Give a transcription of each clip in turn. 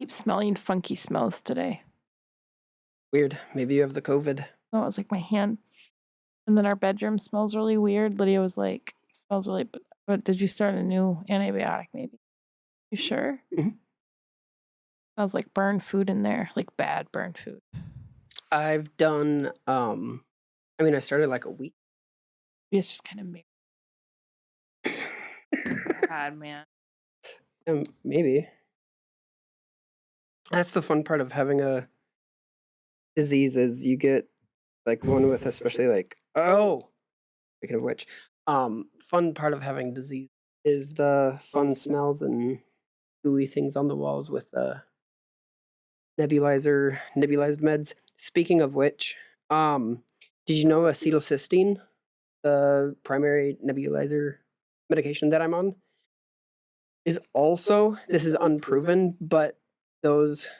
keep smelling funky smells today. Weird. Maybe you have the COVID. Oh, it was like my hand. And then our bedroom smells really weird. Lydia was like, smells really, but did you start a new antibiotic maybe? You sure? Mm-hmm. Smells like burned food in there, like bad burned food. I've done, I started like a week. It's just kind of bad, man. Maybe. That's the fun part of having a disease is you get like one with especially like, speaking of which, fun part of having disease is the fun smells and gooey things on the walls with the nebulized meds. Speaking of which, did you know acetylcysteine, the primary nebulizer medication that I'm on, is also, this is unproven, but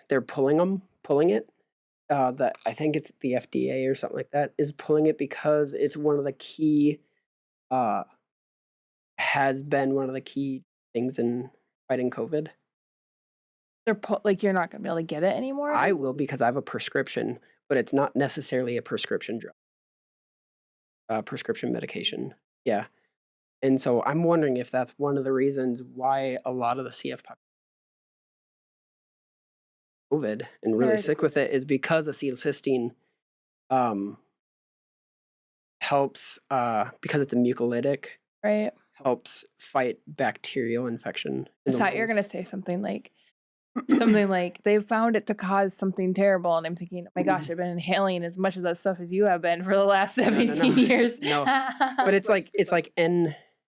they're pulling it. That I think it's the FDA or something like that is pulling it because it's one of the key, has been one of the key things in fighting COVID. They're like you're not gonna be able to get it anymore. I will because I have a prescription, but it's not necessarily a prescription drug. Prescription medication. Yeah. And so I'm wondering if that's one of the reasons why a lot of the CF COVID and really sick with it is because acetylcysteine helps because it's a mucolytic, right? Helps fight bacterial infection. I thought you were gonna say something like they found it to cause something terrible, and I'm thinking, oh my gosh, I've been inhaling as much of that stuff as you have been for the last 17 years. No, but it's like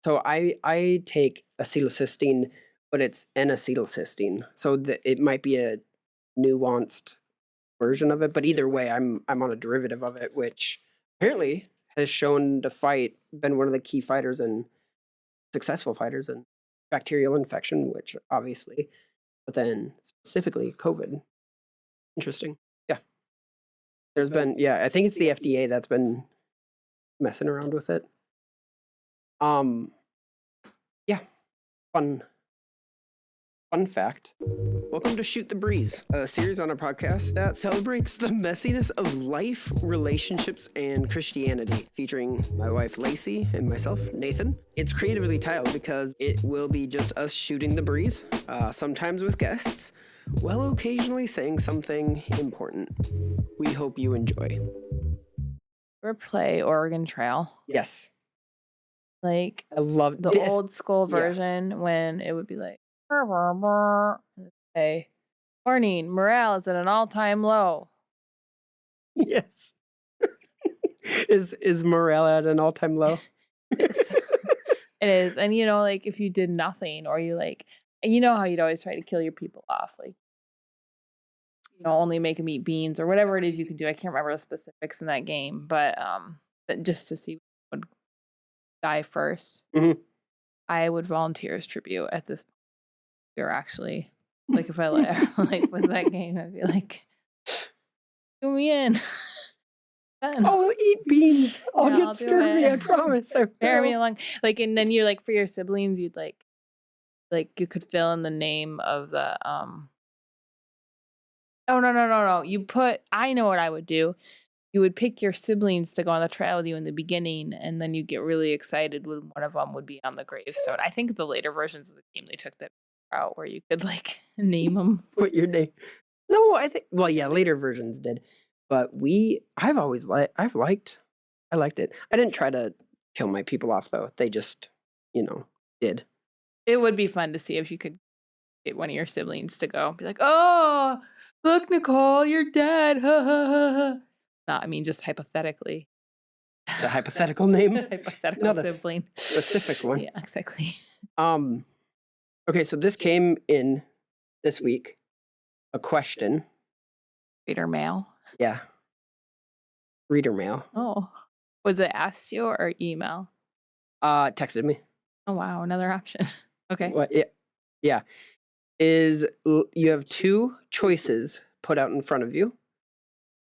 so I take acetylcysteine, but it's N-acetylcysteine, so it might be a nuanced version of it, but either way, I'm on a derivative of it, which apparently has shown to been one of the key fighters and successful fighters in bacterial infection, which obviously, but then specifically COVID. Interesting. Yeah. There's been, I think it's the FDA that's been messing around with it. Yeah. Fun fact. Welcome to Shoot the Breeze, a series on our podcast that celebrates the messiness of life, relationships, and Christianity, featuring my wife Lacey and myself, Nathan. It's creatively titled because it will be just us shooting the breeze, sometimes with guests, while occasionally saying something important. We hope you enjoy. Or play Oregon Trail. Yes. Like, I love the old school version when it would be like, hey, warning, morale is at an all-time low. Yes. Is morale at an all-time low? It is. And like if you did nothing, or you how you'd always try to kill your people off, like only make them eat beans or whatever it is you can do. I can't remember the specifics in that game, but just to see who would die first. Mm-hmm. I would volunteer as tribute at this point. You're actually like, if I was that game, I'd be like, do me in. I'll eat beans. I'll get scurvy. I promise. Bear me along. Like, and then you're like, for your siblings, you'd like you could fill in the name of the Oh no. I know what I would do. You would pick your siblings to go on the trail with you in the beginning, and then you get really excited when one of them would be on the gravestone. I think the later versions of the game, they took that out where you could name them. Put your name. No, I think, later versions did, but I liked it. I didn't try to kill my people off though. They just, did. It would be fun to see if you could get one of your siblings to go be like, oh, look, Nicole, you're dead. No, I mean, just hypothetically. Just a hypothetical name. Hypothetical Not sibling. A specific one. Yeah, exactly. Okay, so this came in this week. A question. Reader mail. Yeah. Reader mail. Oh. Was it asked you or email? Texted me. Oh wow, another option. Okay. What? Yeah. You have two choices put out in front of you,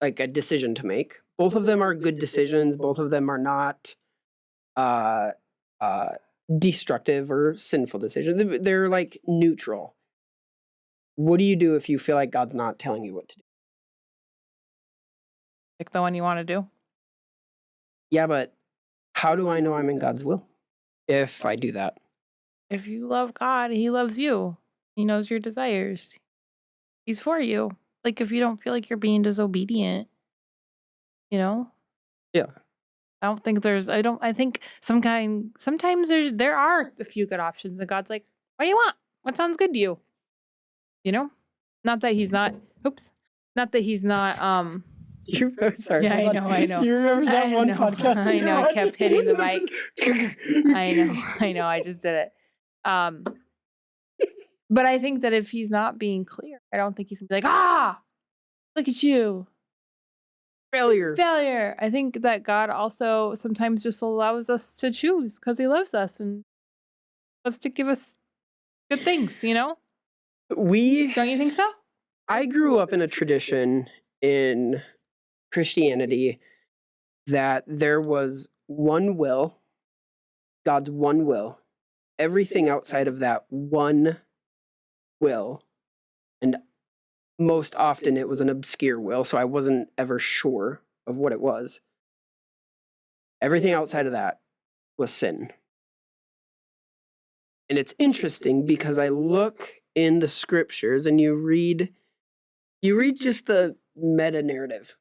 like a decision to make. Both of them are good decisions. Both of them are not destructive or sinful decisions. They're like neutral. what do you do if you feel like God's not telling you what to do? Pick the one you want to do. Yeah, but how do I know I'm in God's will if I do that? If you love God, He loves you. He knows your desires. He's for you. Like, if you don't feel like you're being disobedient, you know? Yeah. I think sometimes there are a few good options, and God's like, what do you want? What sounds good to you? You know? Not that He's not, not that He's not, Sorry. yeah, I know. Do you remember that I one know, podcast? I know, I kept hitting the mic. mic. I know, I just did it. But I think that if He's not being clear, I don't think He's gonna be like, look at you. Failure. I think that God also sometimes just allows us to choose because He loves us and loves to give us good things, you know? Don't you think so? I grew up in a tradition in Christianity that there was one will, God's one will. Everything outside of that one will, and most often it was an obscure will, so I wasn't ever sure of what it was. Everything outside of that was sin. And it's interesting because I look in the scriptures and you read just the meta narrative,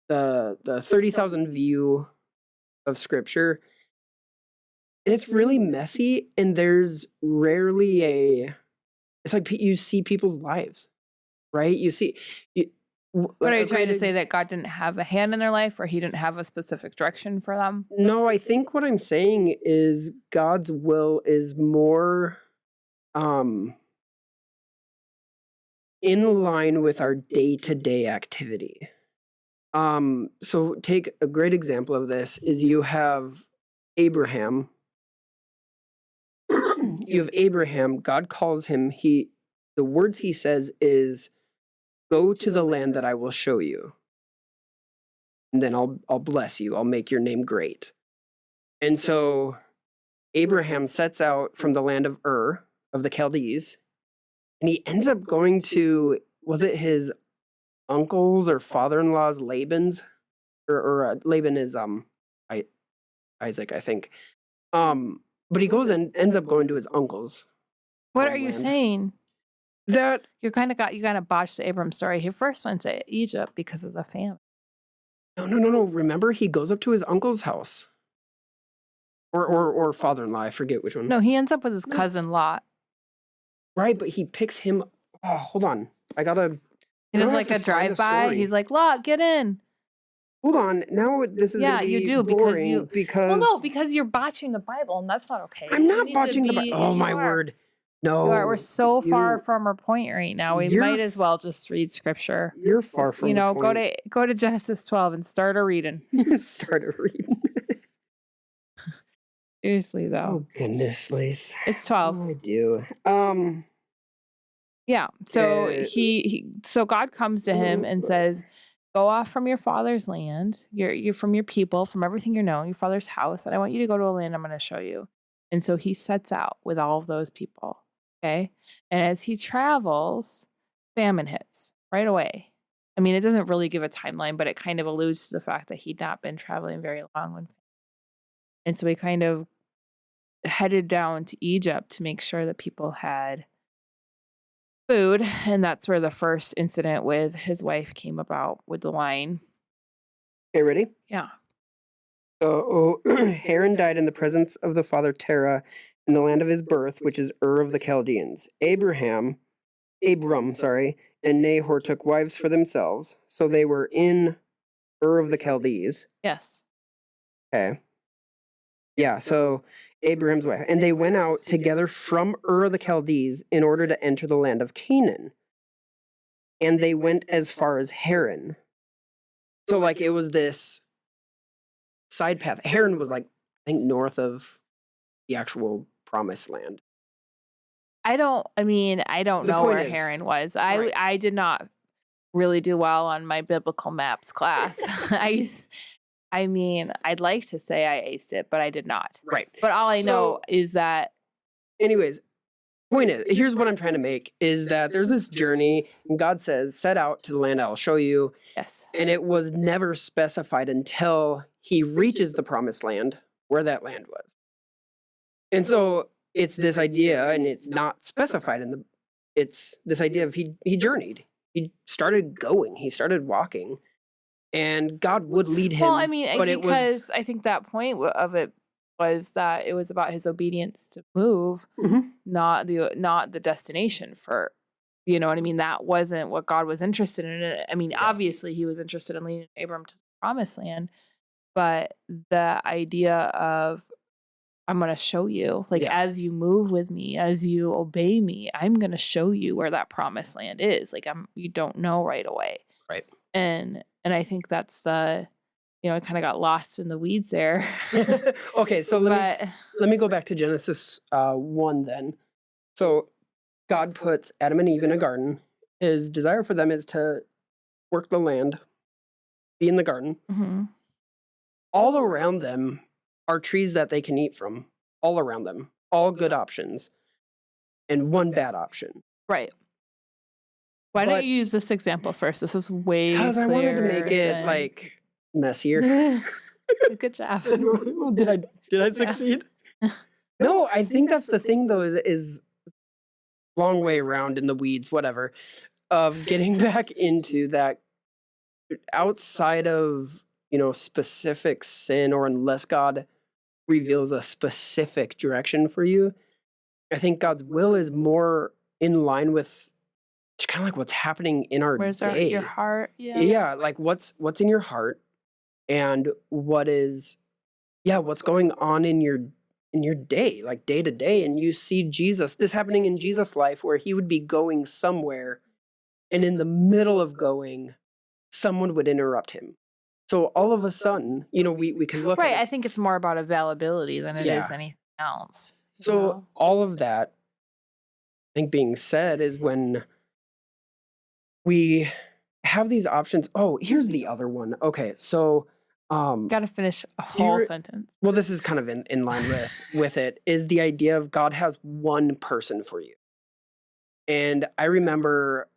the 30,000 view of scripture. And it's really messy, and there's rarely it's like you see people's lives, right? What are you trying to say, that God didn't have a hand in their life, or He didn't have a specific direction for them? No, I think what I'm saying is God's will is more in line with our day-to-day activity. So take a great example of this is you have Abraham. You have Abraham, God calls him, the words he says is, go to the land that I will show you. And then I'll bless you. I'll make your name great. And so Abraham sets out from the land of Ur, of the Chaldees, and he ends up going to, was it his uncle's or father-in-law's Laban's? Or Laban is Isaac, I think. But he goes and ends up going to his uncle's. What are you saying? That you kind of botched the Abram story. He first went to Egypt because of the famine. No. Remember, he goes up to his uncle's house. Or father-in-law, I forget which one. No, he ends up with his cousin Lot. Right, but he picks him. Oh, hold on. He does like a drive-by. He's like, Lot, get in. Hold on. Now this is gonna be you do boring because you're botching the Bible, and that's not okay. I'm not botching the Bible. Oh my word. No. We're so far from our point right now. We might as well just read scripture. You're far from the point. Go to Genesis 12 and start a reading. Start a reading. Seriously though. Oh goodness, Lace. It's 12. I do. Yeah. So so God comes to him and says, go off from your father's land. You're from your people, from everything you know, your father's house, and I want you to go to a land I'm going to show you. And so he sets out with all of those people. Okay. And as he travels, famine hits right away. I mean, it doesn't really give a timeline, but it kind of alludes to the fact that he'd not been traveling very long. And so he kind of headed down to Egypt to make sure that people had food. And that's where the first incident with his wife came about with the lion. Okay, ready? Yeah. So Haran died in the presence of the father Terah in the land of his birth, which is Ur of the Chaldeans. Abram, and Nahor took wives for themselves, so they were in Ur of the Chaldees. Yes. Okay. Yeah, so Abraham's wife. And they went out together from Ur of the Chaldees in order to enter the land of Canaan. And they went as far as Haran. So, like, it was this side path. Haran was, like, I think, north of the actual promised land. I don't know where Haran was. I did not really do well on my biblical maps class. I'd like to say I aced it, but I did not. Right. But all I know is that. Anyways, point is, here's what I'm trying to make, is that there's this journey, and God says, set out to the land I'll show you. Yes. And it was never specified until he reaches the promised land, where that land was. And so it's this idea, and it's not specified it's this idea of he journeyed. He started going, he started walking, and God would lead him. Well, I mean, but it was because I think that point of it was that it was about his obedience to move, Mhm. not the destination for, you know what I mean? That wasn't what God was interested in. I mean, obviously he was interested in leading Abram to the promised land, but the idea of I'm going to show you, like, Yeah. as you move with me, as you obey me, I'm going to show you where that promised land is. Like, you don't know right away. Right. And I think that's I kind of got lost in the weeds there. Okay, so let me go back to Genesis 1 then. So God puts Adam and Eve in a garden. His desire for them is to work the land, be in the garden. Mhm. All around them are trees that they can eat from. All around them. All good options. And one bad option. Right. Why don't But you use this example first? This is way because I wanted to make it than- like messier. Good job. Did I succeed? No, I think that's the thing though, is long way around in the weeds, whatever, of getting back into that outside of, specific sin, or unless God reveals a specific direction for you. I think God's will is more in line with it's kind of like what's happening in our Where's day. your heart? Yeah. Yeah, like what's in your heart, and what's going on in your day, like day to day. And you see this happening in Jesus' life, where he would be going somewhere, and in the middle of going, someone would interrupt him. So all of a sudden, we can look Right. at I think it's more about availability than it is Yeah. anything else. So all of that, I think, being said, is when we have these options. Oh, here's the other one. Okay, so Got to finish a do you whole re- sentence. well, this is kind of in line with it, is the idea of God has one person for you. And I remember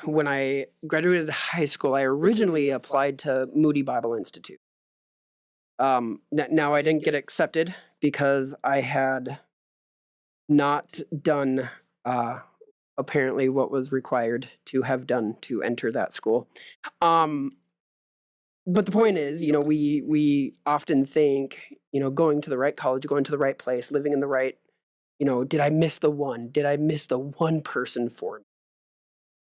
when I graduated high school, I originally applied to Moody Bible Institute. Now I didn't get accepted because I had not done apparently what was required to have done to enter that school. But the point is, we often think, going to the right college, going to the right place, living in the right, did I miss the one? Did I miss the one person for me?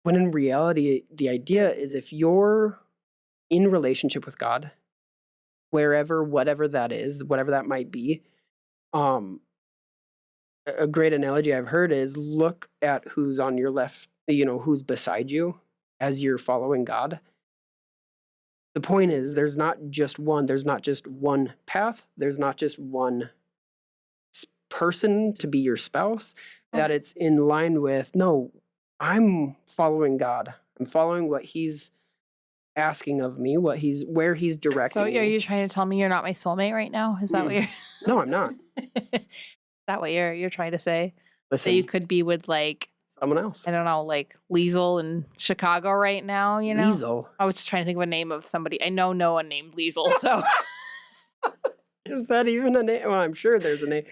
When in reality, the idea is, if you're in relationship with God, wherever, whatever that is, whatever that might be, um, a great analogy I've heard is, look at who's on your left, who's beside you as you're following God. The point is, there's not just one path, there's not just one person to be your spouse, that it's in line with, no, I'm following God. I'm following what he's asking of me, where he's directing So, are me. you trying to tell me you're not my soulmate right now? Is that what you're? No, I'm not. Is that what you're trying to say? That you Listen, could be with, like, someone else. I don't know, like Liesel in Chicago right now, Liesel. I was just trying to think of a name of somebody. I know no one named Liesel, so Is that even a name? Well, I'm sure there's a name.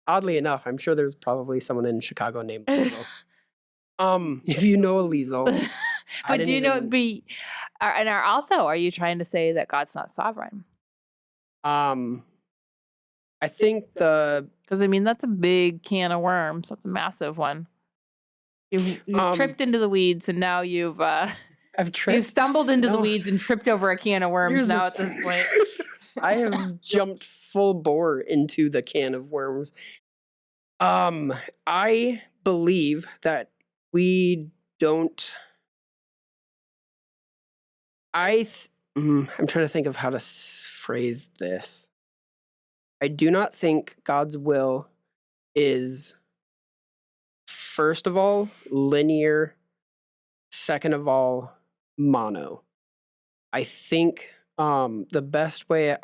Oddly enough, I'm sure there's probably someone in Chicago named Liesel. If you know a Liesel, but do you know are you trying to say that God's not sovereign? I think Because that's a big can of worms. That's a massive one. You've tripped into the weeds, and now you've you've stumbled into the weeds and tripped over a can of worms. Now at this point, I have jumped full bore into the can of worms. I believe that we don't. I'm trying to think of how to phrase this. I do not think God's will is, first of all, linear. Second of all, mono. I think the best way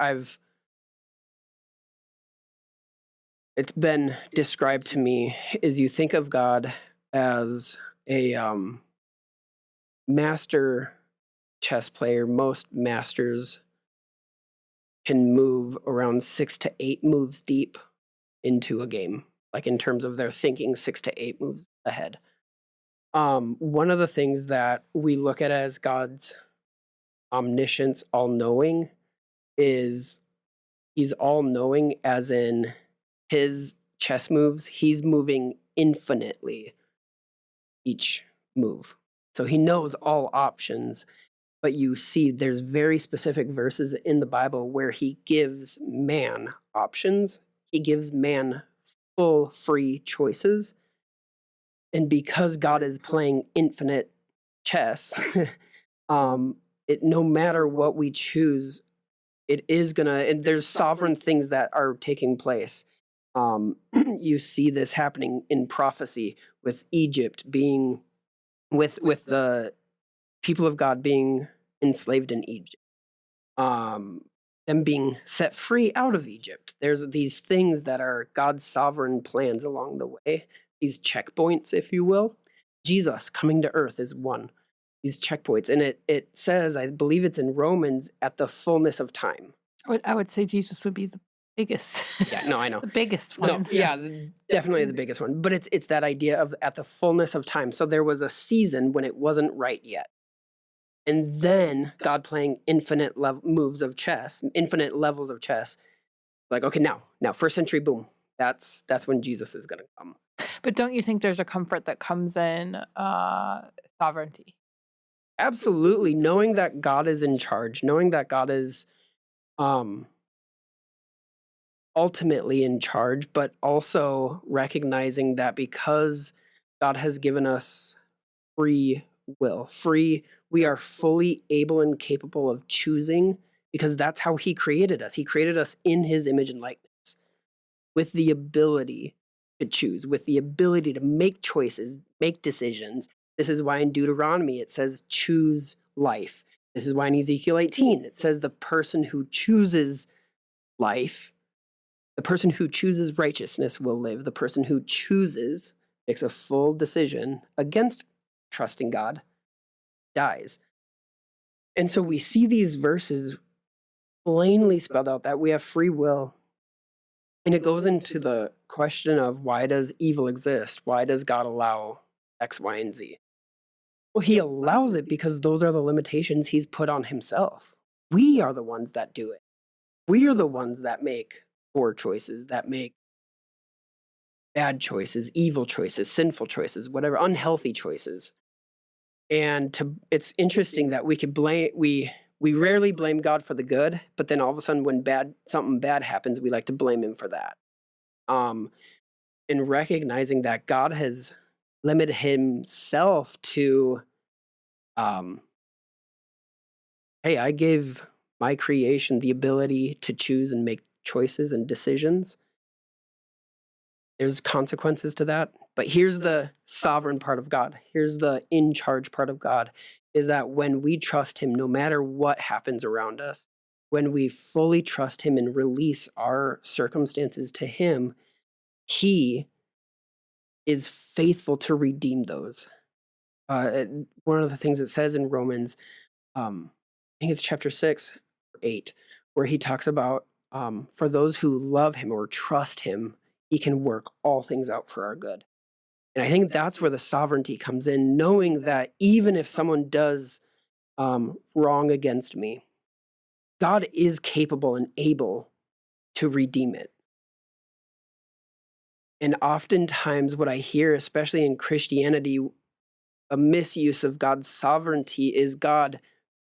it's been described to me is you think of God as a master chess player. Most masters can move around 6 to 8 moves deep into a game, like in terms of their thinking 6 to 8 moves ahead. One of the things that we look at as God's omniscience, all-knowing, is he's all-knowing as in his chess moves, he's moving infinitely each move. So he knows all options, but you see there's very specific verses in the Bible where he gives man options. He gives man full free choices. And because God is playing infinite chess, no matter what we choose, it is gonna, and there's sovereign things that are taking place. You see this happening in prophecy with Egypt being, with the people of God being enslaved in Egypt, them being set free out of Egypt. There's these things that are God's sovereign plans along the way, these checkpoints, if you will. Jesus coming to earth is one, these checkpoints. And it says, I believe it's in Romans, at the fullness of time. I would say Jesus would be the biggest. Yeah, no, I know. The biggest No, one. yeah, definitely the biggest one. But it's that idea of at the fullness of time. So there was a season when it wasn't right yet. And then God playing infinite moves of chess, infinite levels of chess. Like, okay, now, first century, boom. That's when Jesus is going to come. But don't you think there's a comfort that comes in sovereignty? Absolutely. Knowing that God is in charge, knowing that God is ultimately in charge, but also recognizing that because God has given us free will, we are fully able and capable of choosing, because that's how he created us. He created us in his image and likeness with the ability to choose, with the ability to make choices, make decisions. This is why in Deuteronomy it says choose life. This is why in Ezekiel 18 it says the person who chooses life, the person who chooses righteousness will live. The person who chooses, makes a full decision against trusting God, dies. And so we see these verses plainly spelled out that we have free will. And it goes into the question of, why does evil exist? Why does God allow X, Y, and Z? Well, he allows it because those are the limitations he's put on himself. We are the ones that do it. We are the ones that make poor choices, that make bad choices, evil choices, sinful choices, whatever, unhealthy choices. And it's interesting that we could blame, we rarely blame God for the good, but then all of a sudden when something bad happens, we like to blame him for that. And recognizing that God has limited himself to, hey, I gave my creation the ability to choose and make choices and decisions. There's consequences to that. But here's the sovereign part of God. Here's the in charge part of God, is that when we trust him, no matter what happens around us, when we fully trust him and release our circumstances to him, he is faithful to redeem those. One of the things it says in Romans, I think it's chapter 6 or 8, where he talks about for those who love him or trust him, he can work all things out for our good. And I think that's where the sovereignty comes in, knowing that even if someone does wrong against me, God is capable and able to redeem it. And oftentimes what I hear, especially in Christianity, a misuse of God's sovereignty is God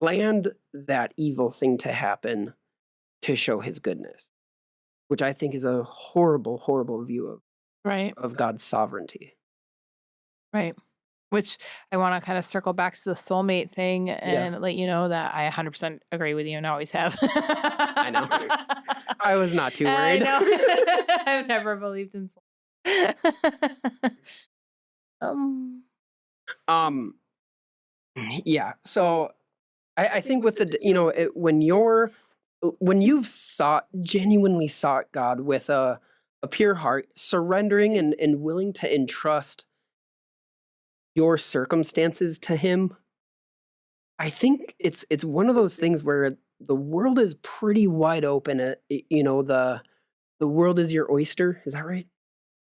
planned that evil thing to happen to show his goodness, which I think is a horrible, horrible view of God's sovereignty. Right. Which I want to kind of circle back to the soulmate thing and let you know that I 100% agree with you and always have. I know. I was not too worried. I know. I've never believed in soulmates. Yeah. So I think with the, when you've genuinely sought God with a a pure heart, surrendering and willing to entrust your circumstances to him. I think it's one of those things where the world is pretty wide open. The world is your oyster. Is that right?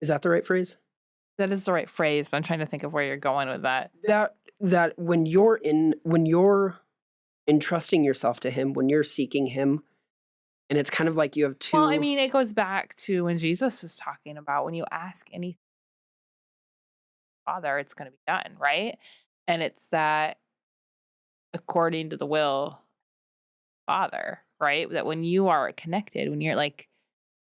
Is that the right phrase? That is the right phrase, but I'm trying to think of where you're going with that. That when you're entrusting yourself to him, when you're seeking him, and it's kind of like you have two. Well, I mean, it goes back to when Jesus is talking about when you ask anything, Father, it's going to be done, right? And it's that according to the will, Father, right? That when you are connected, when you're like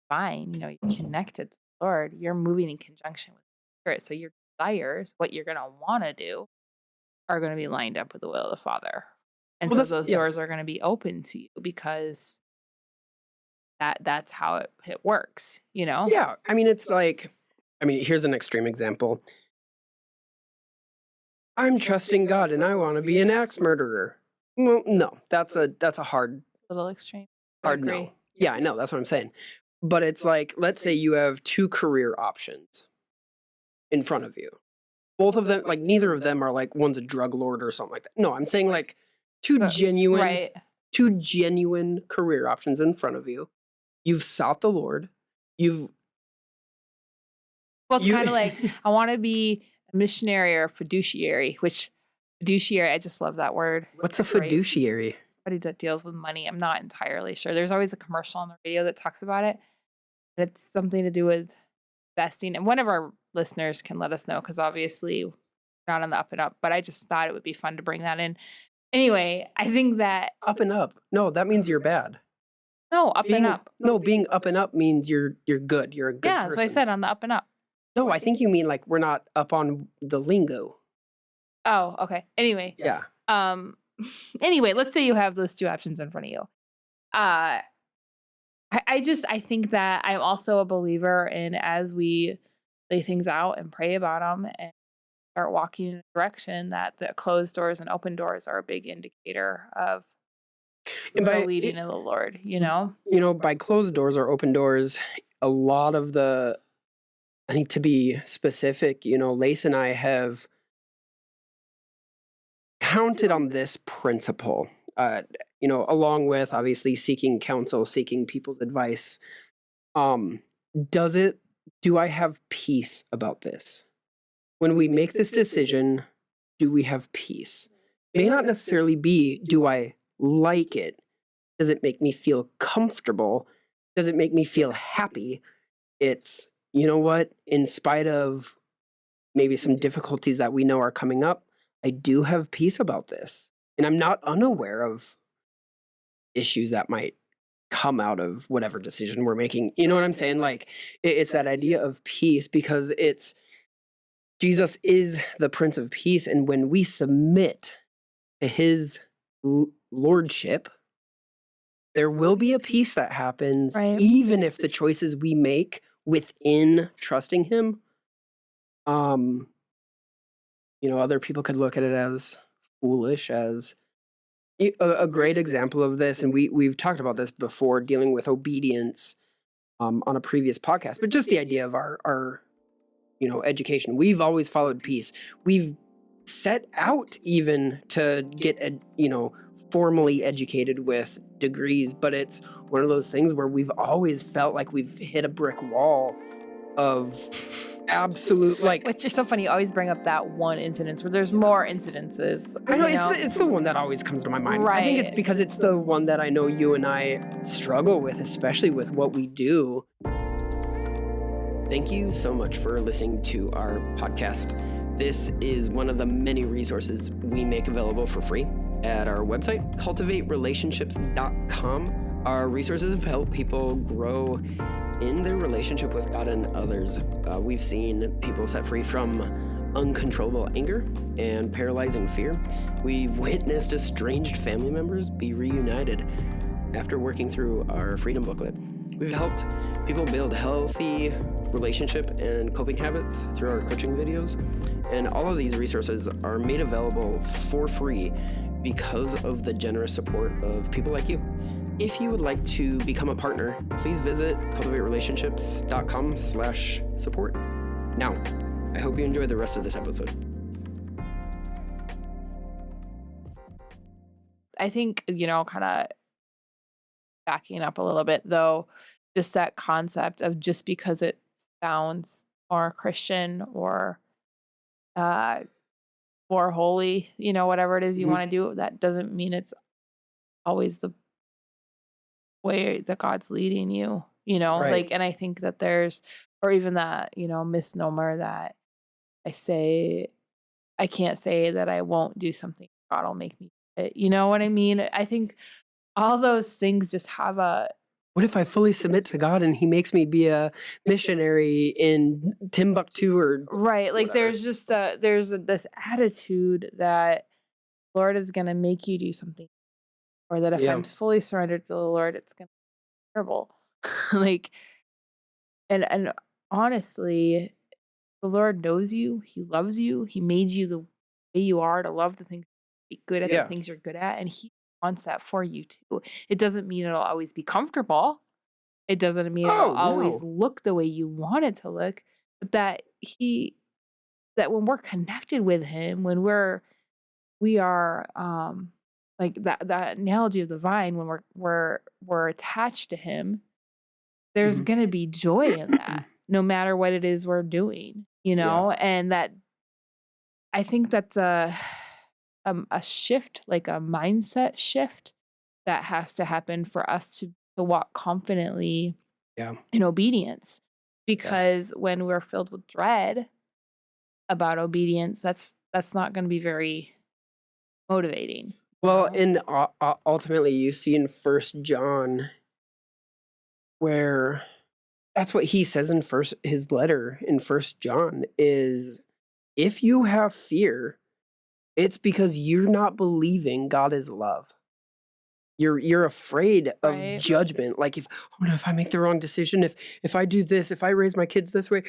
fine, you're connected to the Lord, you're moving in conjunction with the Spirit. So your desires, what you're going to want to do, are going to be lined up with the will of the Father. And Well, so those doors are going to be open to you because that's how it works, Yeah, I mean, here's an extreme example. I'm trusting God and I want to be an axe murderer. Well, no, that's a hard A little extreme. I agree. no. Yeah, I know, that's what I'm saying. But it's like, let's say you have two career options in front of you. Both of them, like neither of them are like one's a drug lord or something like that. No, I'm saying like two genuine career options in front of you. You've sought the Lord. Well, it's kind of like I want to be a missionary or a fiduciary, which fiduciary, I just love that word. What's a fiduciary? Somebody that deals with money. I'm not entirely sure. There's always a commercial on the radio that talks about it. It's something to do with investing. And one of our listeners can let us know because obviously we're not on the up and up, but I just thought it would be fun to bring that in. Anyway, I think that up and up. No, that means you're bad. No, and up. No, being up and up means you're good. You're a good person. Yeah, so I said on the up and up. No, I think you mean like we're not up on the lingo. Oh, okay. Anyway. Yeah. Anyway, let's say you have those two options in front of you. I think that I'm also a believer in as we lay things out and pray about them and start walking in a direction that the closed doors and open doors are a big indicator of the leading of the Lord, by closed doors or open doors, a lot of I think to be specific, Lace and I have counted on this principle, along with obviously seeking counsel, seeking people's advice. Do I have peace about this? When we make this decision, do we have peace? It may not necessarily be, do I like it? Does it make me feel comfortable? Does it make me feel happy? It's, in spite of maybe some difficulties that we know are coming up, I do have peace about this. And I'm not unaware of issues that might come out of whatever decision we're making. You know what I'm saying? Like, it's that idea of peace because Jesus is the Prince of Peace. And when we submit to his lordship, there will be a peace that happens, right, even if the choices we make within trusting him, other people could look at it as foolish, as a great example of this. And we've talked about this before, dealing with obedience on a previous podcast, but just the idea of our education. We've always followed peace. We've set out even to get, formally educated with degrees, but it's one of those things where we've always felt like we've hit a brick wall of absolute, like... Which is so funny, you always bring up that one incident where there's more incidences. I know, it's the one that always comes to my mind. Right. I think it's because it's the one that I know you and I struggle with, especially with what we do. Thank you so much for listening to our podcast. This is one of the many resources we make available for free at our website, cultivaterelationships.com. Our resources have helped people grow in their relationship with God and others. We've seen people set free from uncontrollable anger and paralyzing fear. We've witnessed estranged family members be reunited after working through our Freedom Booklet. We've helped people build healthy relationship and coping habits through our coaching videos. And all of these resources are made available for free because of the generous support of people like you. If you would like to become a partner, please visit cultivaterelationships.com/support. Now, I hope you enjoy the rest of this episode. I think, kind of backing up a little bit though, just that concept of just because it sounds more Christian or uh more holy, whatever it is you Mhm. want to do, that doesn't mean it's always the way that God's leading you, Right. and I think that there's, or even that, misnomer that I can't say that I won't do something, God will make me do it. You know what I mean? I think all those things just have What if I fully submit to God and he makes me be a missionary in Timbuktu or right, like whatever? there's just this attitude that Lord is going to make you do something, or that if Yeah. I'm fully surrendered to the Lord, it's going to be terrible. Like, and honestly, the Lord knows you. He loves you. He made you the way you are, to love the things, be good at the Yeah. things you're good at, and He wants that for you too. It doesn't mean it'll always be comfortable. It doesn't mean it'll Oh, always no. look the way you want it to look, but that when we're connected with Him, when we are like that analogy of the vine, when we're attached to Him, there's Mhm. gonna be joy in that, no matter what it is we're doing, Yeah. and that, I think that's a shift, like a mindset shift that has to happen for us to walk confidently Yeah. in obedience. Yeah. Because when we're filled with dread about obedience, that's not gonna be very motivating. Well, and ultimately, you see in First John where that's what he says in his letter in First John is, if you have fear, it's because you're not believing God is love. You're afraid of Right. judgment. Like, if I make the wrong decision, if I do this, if I raise my kids this way,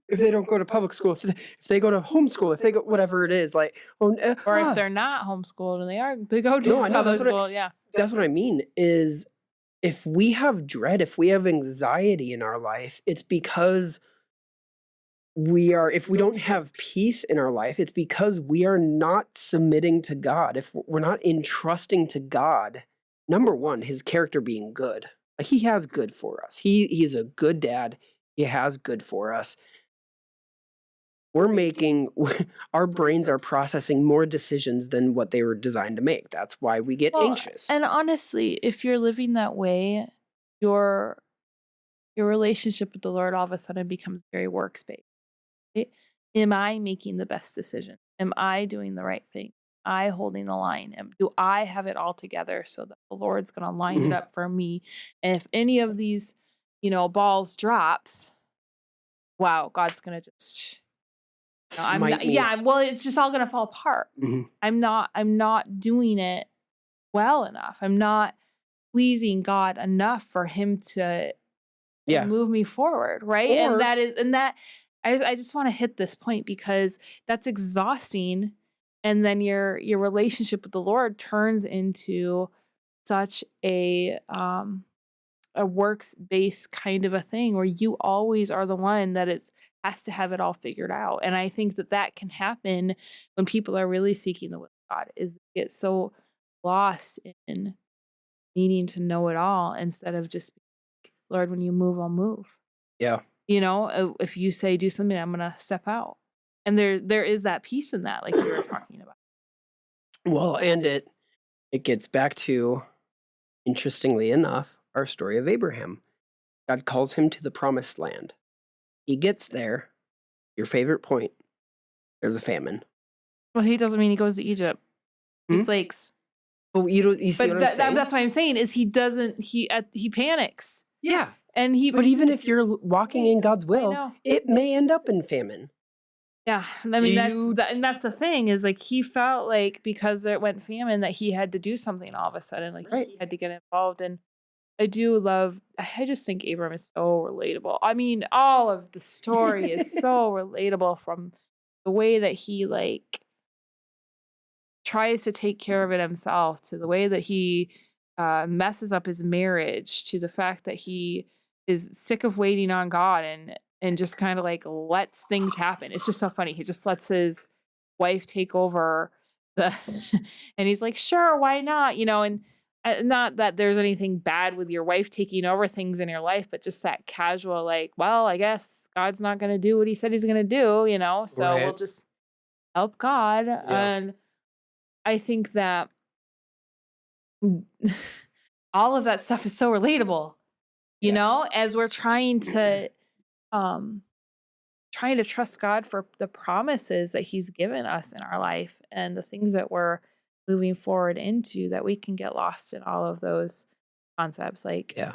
if they don't go to public school, if they go to homeschool, if they go whatever it is, like, Or if they're not homeschooled and they go to no, I know public school, yeah. that's what I mean is, if we have dread, if we have anxiety in our life, it's because if we don't have peace in our life, it's because we are not submitting to God. If we're not entrusting to God, number one, his character being good. Like, he has good for us. He's a good dad. He has good for us. We're making our brains are processing more decisions than what they were designed to make. That's why we get Well, anxious. and honestly, if you're living that way, your relationship with the Lord all of a sudden becomes very works-based, right? Am I making the best decision? Am I doing the right thing? Am I holding the line? Do I have it all together so that the Lord's gonna line it Mhm. up for me? And if any of these, balls drops, wow, God's gonna just, I'm Smite not, me. well, it's just all gonna fall apart. Mhm. I'm not doing it well enough. I'm not pleasing God enough for Him to Yeah. move me forward, right? Or And that I just want to hit this point because that's exhausting, and then your relationship with the Lord turns into such a works based kind of a thing where you always are the one that it has to have it all figured out. And I think that can happen when people are really seeking the will of God, is get so lost in needing to know it all instead of just, Lord, when you move, I'll move. yeah. If you say do something, I'm gonna step out. And there is that peace in that, like you were talking about. Well, and it gets back to, interestingly enough, our story of Abraham. God calls him to the promised land. He gets there. Your favorite point. There's a famine. Well, he doesn't mean he goes to Egypt. He Hmm? flakes. But you see But what I'm saying? that's what I'm saying is he doesn't he panics. Yeah. And he But even if you're walking in God's I will, know. it may end up in famine. Yeah, I Do mean you? and that's the thing is like he felt like because it went famine that he had to do something all of a sudden, like Right. he had to get involved. And I just think Abram is so relatable. I mean, all of the story is so relatable, from the way that he like tries to take care of it himself to the way that he messes up his marriage, to the fact that he is sick of waiting on God and just kind of like lets things happen. It's just so funny. He just lets his wife take over the and he's like, "Sure, why not?" And not that there's anything bad with your wife taking over things in your life, but just that casual like, "Well, I guess God's not going to do what he said he's going to do. So we'll Right. just help God." Yeah. And I think that all of that stuff is so relatable, Yeah. as we're um trying to trust God for the promises that he's given us in our life, and the things that we're moving forward into, that we can get lost in all of those concepts, like Yeah.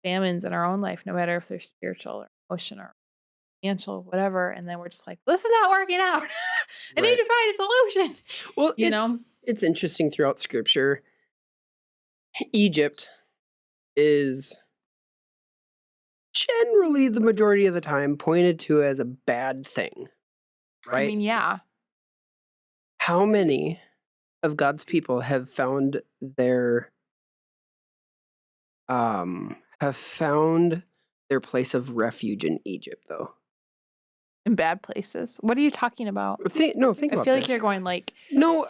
famines in our own life, no matter if they're spiritual or emotional or financial, whatever. And then we're just like, this is not working out. I need Right. to find a solution. Well, You know? it's interesting throughout Scripture. Egypt is generally the majority of the time pointed to as a bad thing, I right? mean, yeah. How many of God's people have found their place of refuge in Egypt, though? In bad places. What are you talking about? Think I about feel like this. you're going like, No,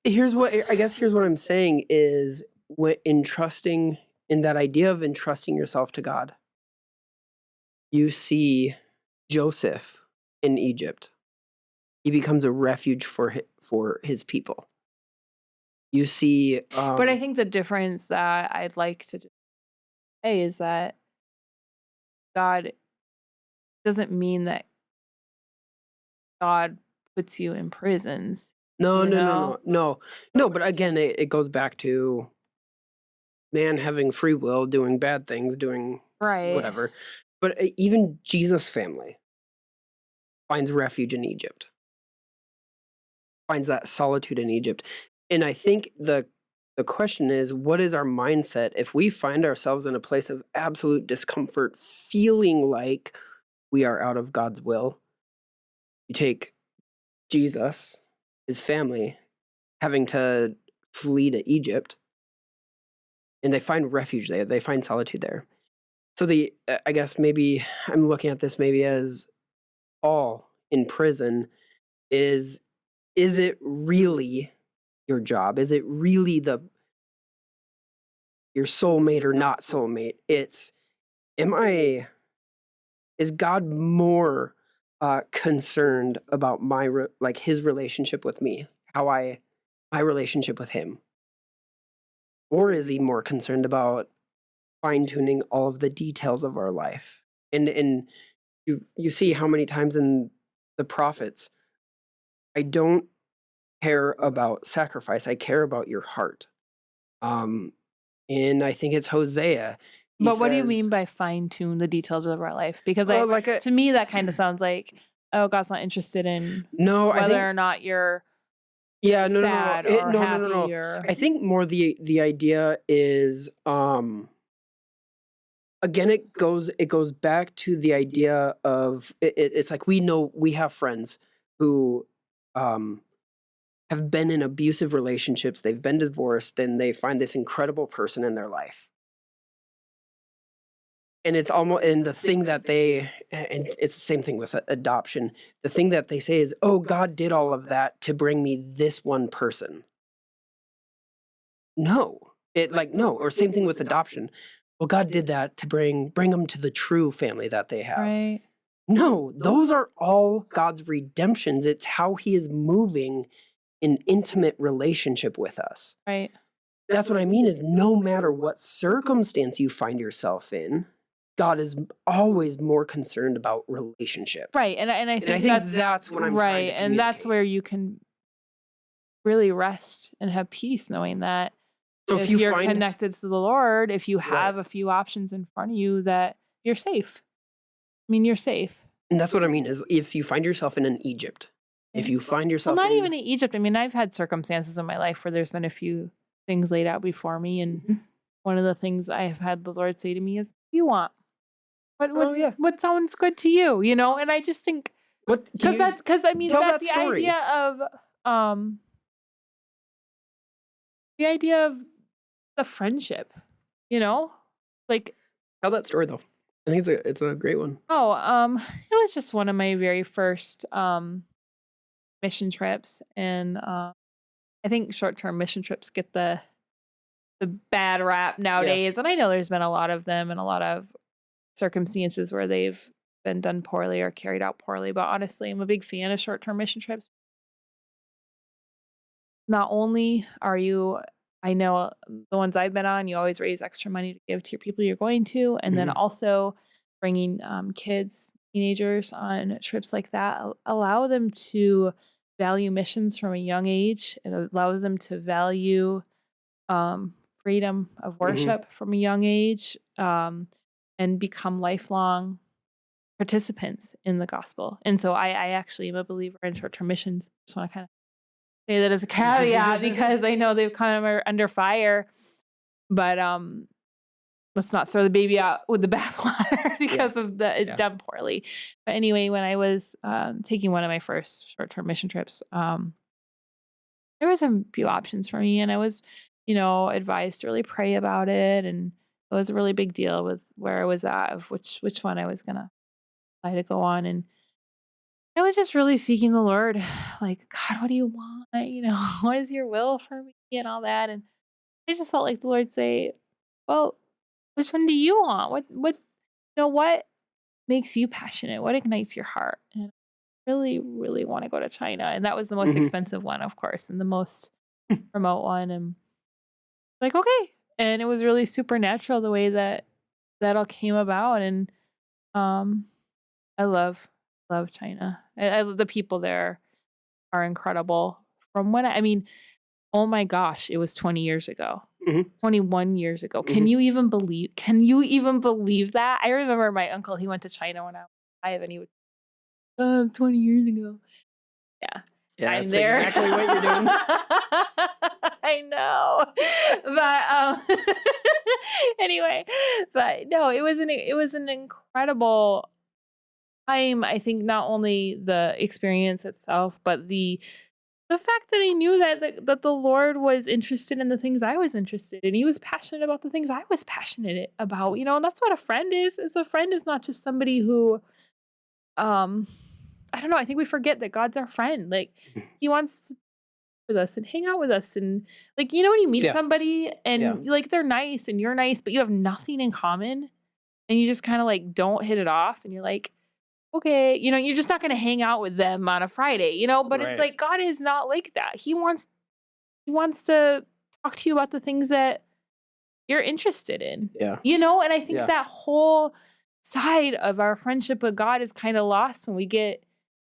here's what I guess. Here's what I'm saying is, in trusting in that idea of entrusting yourself to God, you see Joseph in Egypt. He becomes a refuge for his people. You see, but I think the difference that I'd like to say is that God doesn't mean that God puts you in prisons, no, you no, no, know? no, no, no. But again, it goes back to man having free will, doing bad things, doing Right. whatever. But even Jesus' family finds refuge in Egypt, finds that solitude in Egypt. And I think the question is, what is our mindset if we find ourselves in a place of absolute discomfort, feeling like we are out of God's will? You take Jesus, his family, having to flee to Egypt, and they find refuge there. They find solitude there. So I guess maybe I'm looking at this maybe as Paul in prison. Is it really your job? Is it really your soulmate or not soulmate? It's am I is God more concerned about like his relationship with me, my relationship with him, or is he more concerned about fine tuning all of the details of our life? And you see how many times in the prophets, I don't care about sacrifice. I care about your heart. Um, and I think it's Hosea. He But what do you mean says, by fine tune the details of our life? Because like a to me, that kind of sounds like, oh, God's not interested in no. I think whether or not you're yeah, no, no, no, no. sad or No, no, no, no. happy or I think more the idea is again it goes back to the idea of it's like we have friends who um have been in abusive relationships, they've been divorced, then they find this incredible person in their life. And it's almost and the thing that they and it's the same thing with adoption. The thing that they say is, "Oh, God did all of that to bring me this one person." No. No, or same thing with adoption. Well, God did that to bring them to the true family that they have. right, No, those are all God's redemptions. It's how he is moving in intimate relationship with us. right, That's what I mean is no matter what circumstance you find yourself in, God is always more concerned about relationship. right. And I And I think think that's that's what I'm trying right, to and that's communicate. where you can really rest and have peace, knowing that So if if you you're find connected to the Lord, if you right, have a few options in front of you, that you're safe. I mean, you're safe. and that's what I mean is if you find yourself in an Egypt, if Yeah. you find Well, yourself not in even in Egypt. I mean, I've had circumstances in my life where there's been a few things laid out before me, and Mhm. one of the things I have had the Lord say to me is, "What do you want? What what Oh yeah. what sounds good to you?" And I just think What can you because I mean tell that's that story? um the idea of the friendship, you know? Like, Tell that story though. I think it's a great one. it was just one of my very first mission trips, and I think short-term mission trips get the bad rap Yeah. nowadays, and I know there's been a lot of them and a lot of circumstances where they've been done poorly or carried out poorly, but honestly, I'm a big fan of short-term mission trips. Not only are you I know the ones I've been on, you always raise extra money to give to your people you're going to, and then Mhm. also bringing, kids, teenagers on trips like that allow them to value missions from a young age. It allows them to value, freedom of Mhm. worship from a young age, and become lifelong participants in the gospel. And so I actually am a believer in short-term missions. Just wanna kinda say that as a caveat because I know they've kind of are under fire, but, let's not throw the baby out with the bathwater Yeah. because of the it Yeah. done poorly. But anyway, when I was, taking one of my first short-term mission trips, there was a few options for me, and I was, advised to really pray about it, and it was a really big deal with where I was at of which one I was gonna decide to go on, and I was just really seeking the Lord, like, "God, what do you want?" "What is your will for me?" and all that, and I just felt like the Lord say, "Well, which one do you want? What makes you passionate? What ignites your heart?" And I really, really wanna go to China, and that was the most Mhm. expensive one, of course, and the most remote one, and like, "Okay." And it was really supernatural the way that that all came about, and, um, I love China. I the people there are incredible. From when I mean, oh my gosh, it was 20 years ago. Mhm. 21 years ago. Mhm. Can you even believe that? I remember my uncle, he went to China when I was 5 and he would, 20 years ago. Yeah. Yeah, I'm that's there. exactly what you're doing. I know. But anyway, but no, it was an incredible time. I think not only the experience itself, but the fact that I knew that the Lord was interested in the things I was interested in. He was passionate about the things I was passionate about, and that's what a friend is. Is a friend is not just somebody who, um, I don't know. I think we forget that God's our friend. Like He wants to be with us and hang out with us, and like when you meet Yeah. somebody Yeah. and like they're nice and you're nice, but you have nothing in common, and you just kind of like don't hit it off, and you're like, okay, you're just not going to hang out with them on a Friday, but it's Right. like God is not like that. He wants to talk to you about the things that you're interested in. Yeah. And I think Yeah. that whole side of our friendship with God is kind of lost when we get,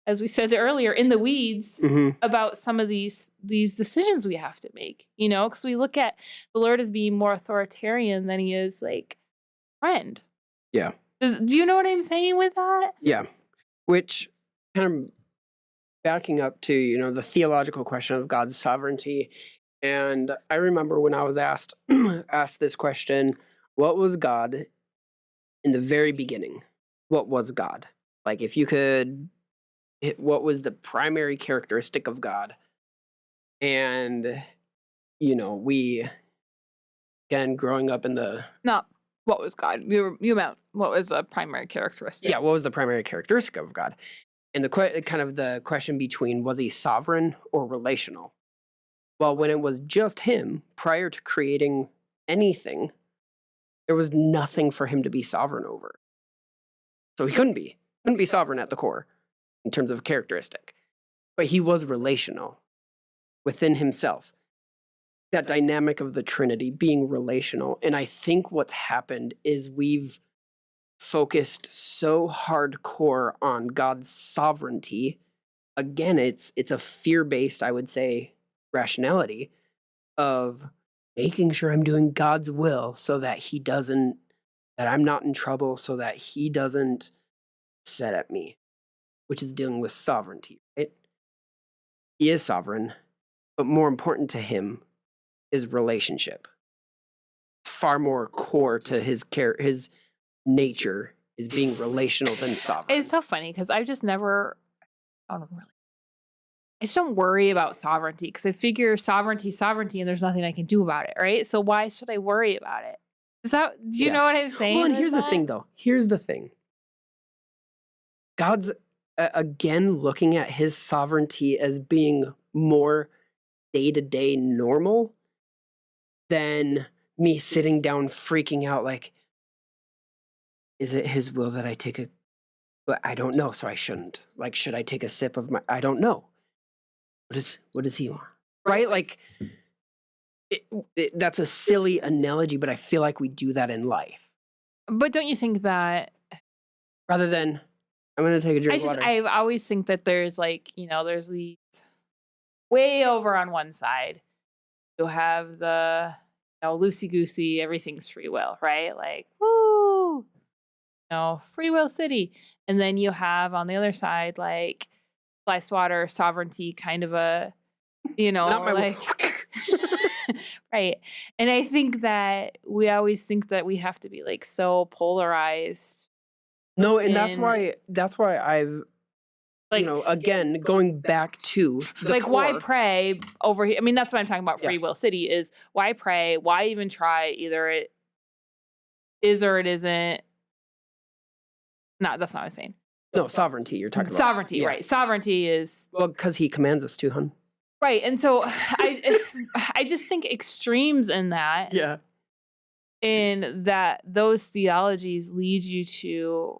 as we said earlier, in the weeds Mhm. about some of these decisions we have to make, because we look at the Lord as being more authoritarian than he is like friend. Yeah. Do you know what I'm saying with that? Yeah. Which kind of backing up to, the theological question of God's sovereignty. And I remember when I was asked asked this question, what was God in the very beginning? What was God? Like if you could what was the primary characteristic of God? And we again growing up in the Not what was God. You meant what was a primary characteristic. yeah, what was the primary characteristic of God? And kind of the question between was he sovereign or relational? Well, when it was just him prior to creating anything, there was nothing for him to be sovereign over. So he couldn't be sovereign at the core in terms of characteristic, but he was relational within himself. That dynamic of the Trinity being relational. And I think what's happened is we've focused so hardcore on God's sovereignty. Again, it's a fear-based, I would say, rationality of making sure I'm doing God's will so that that I'm not in trouble, so that he doesn't set at me, which is dealing with sovereignty, right? He is sovereign, but more important to him is relationship. Far more core to his nature is being relational than sovereign. It's so funny because I've just never found him really. I just don't worry about sovereignty because I figure sovereignty, and there's nothing I can do about it, right? So why should I worry about it? Do you Yeah. know what I'm Well, saying and with here's the thing, that? though. Here's the thing. God's again looking at his sovereignty as being more day-to-day normal than me sitting down freaking out like, is it his will that I take a but I don't know, so I shouldn't. Like, should I take a sip of my I don't know. What does he want? Right? Like that's a silly analogy, but I feel like we do that in life. But don't you think that Rather than I'm gonna take a drink of water. I always think that there's like, there's these way over on one side. You have the, loosey goosey, everything's free will, right? Like, woo, free will city. And then you have on the other side, like, sliced water, sovereignty, kind of a, Not my like, right. And I think that we always think that we have to be like so polarized. No, and in that's why I've like again going back to the like why core. pray over here? I mean, that's what I'm talking about. Yeah. Free will city is why pray? Why even try? Either it is or it isn't. No, that's not what I'm saying. No, sovereignty you're talking about. Sovereignty, Yeah. right? Sovereignty is Well, because he commands us to, hun. right, and so I just think extremes in that, Yeah. in that those theologies lead you to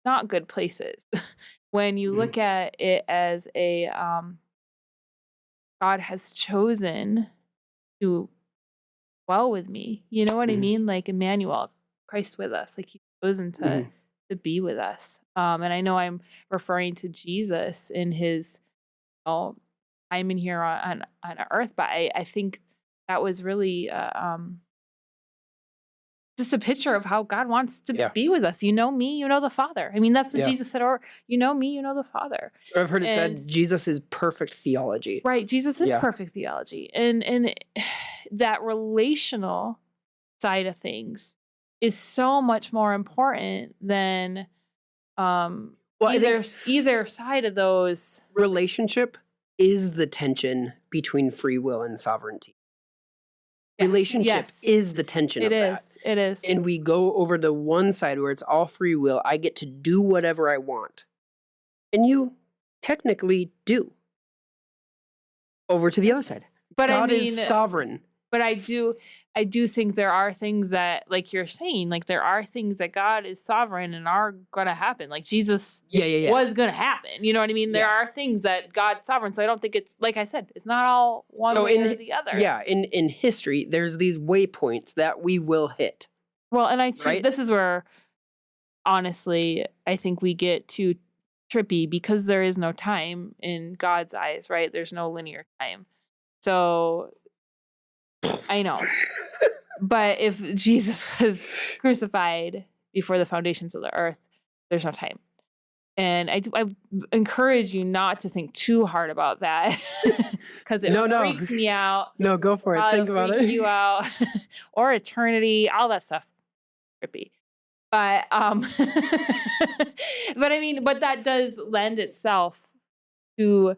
not good places. When you look at it as a God has chosen to dwell with me. You know what I mean? Like Emmanuel, Christ with us. Like he's chosen to be with us. And I know I'm referring to Jesus in his time in here on earth, but I think that was really just a picture of how God wants to be with us. You know me, you know the Father. I mean, that's what Jesus said, or you know me, you know the Father. I've heard it said Jesus is perfect theology. Right. Jesus is perfect theology. And that relational side of things is so much more important than either side of those. Relationship is the tension between free will and sovereignty. Yes, Relationship is the tension of that. It is. And we go over to one side where it's all free will. I get to do whatever I want. And you technically do. Over to the other side. But God is sovereign. But I do think there are things that, like you're saying, like there are things that God is sovereign and are going to happen. Like Jesus was going to happen. You know what I mean? There are things that God's sovereign. So I don't think it's, like I said, it's not all one way or the other. Yeah, in history, there's these waypoints that we will hit. Well, and this is where, honestly, I think we get too trippy because there is no time in God's eyes, right? There's no linear time. So I know. But if Jesus was crucified before the foundations of the earth, there's no time. And I encourage you not to think too hard about that because it freaks me out. No, go for it. Think about it. Freak you out. Or eternity, all that stuff. Trippy. But but that does lend itself to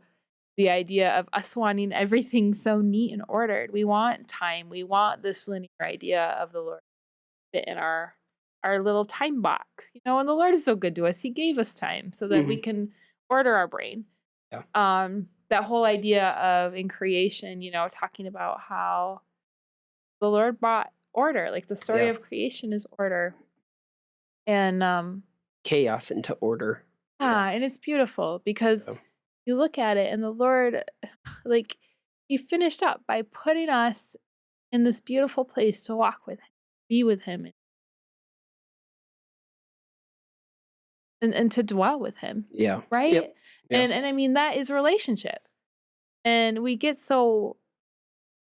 the idea of us wanting everything so neat and ordered. We want time. We want this linear idea of the Lord fit in our little time box. And the Lord is so good to us. He gave us time so that we can order our brain. Yeah. That whole idea of in creation, talking about how the Lord brought order. Like the story of creation is order. And chaos into order. Yeah, and it's beautiful because you look at it and the Lord, like, he finished up by putting us in this beautiful place to walk with him, be with him, and to dwell with him. Yeah. Right? Yep. Yeah. And I mean, that is relationship. And we get so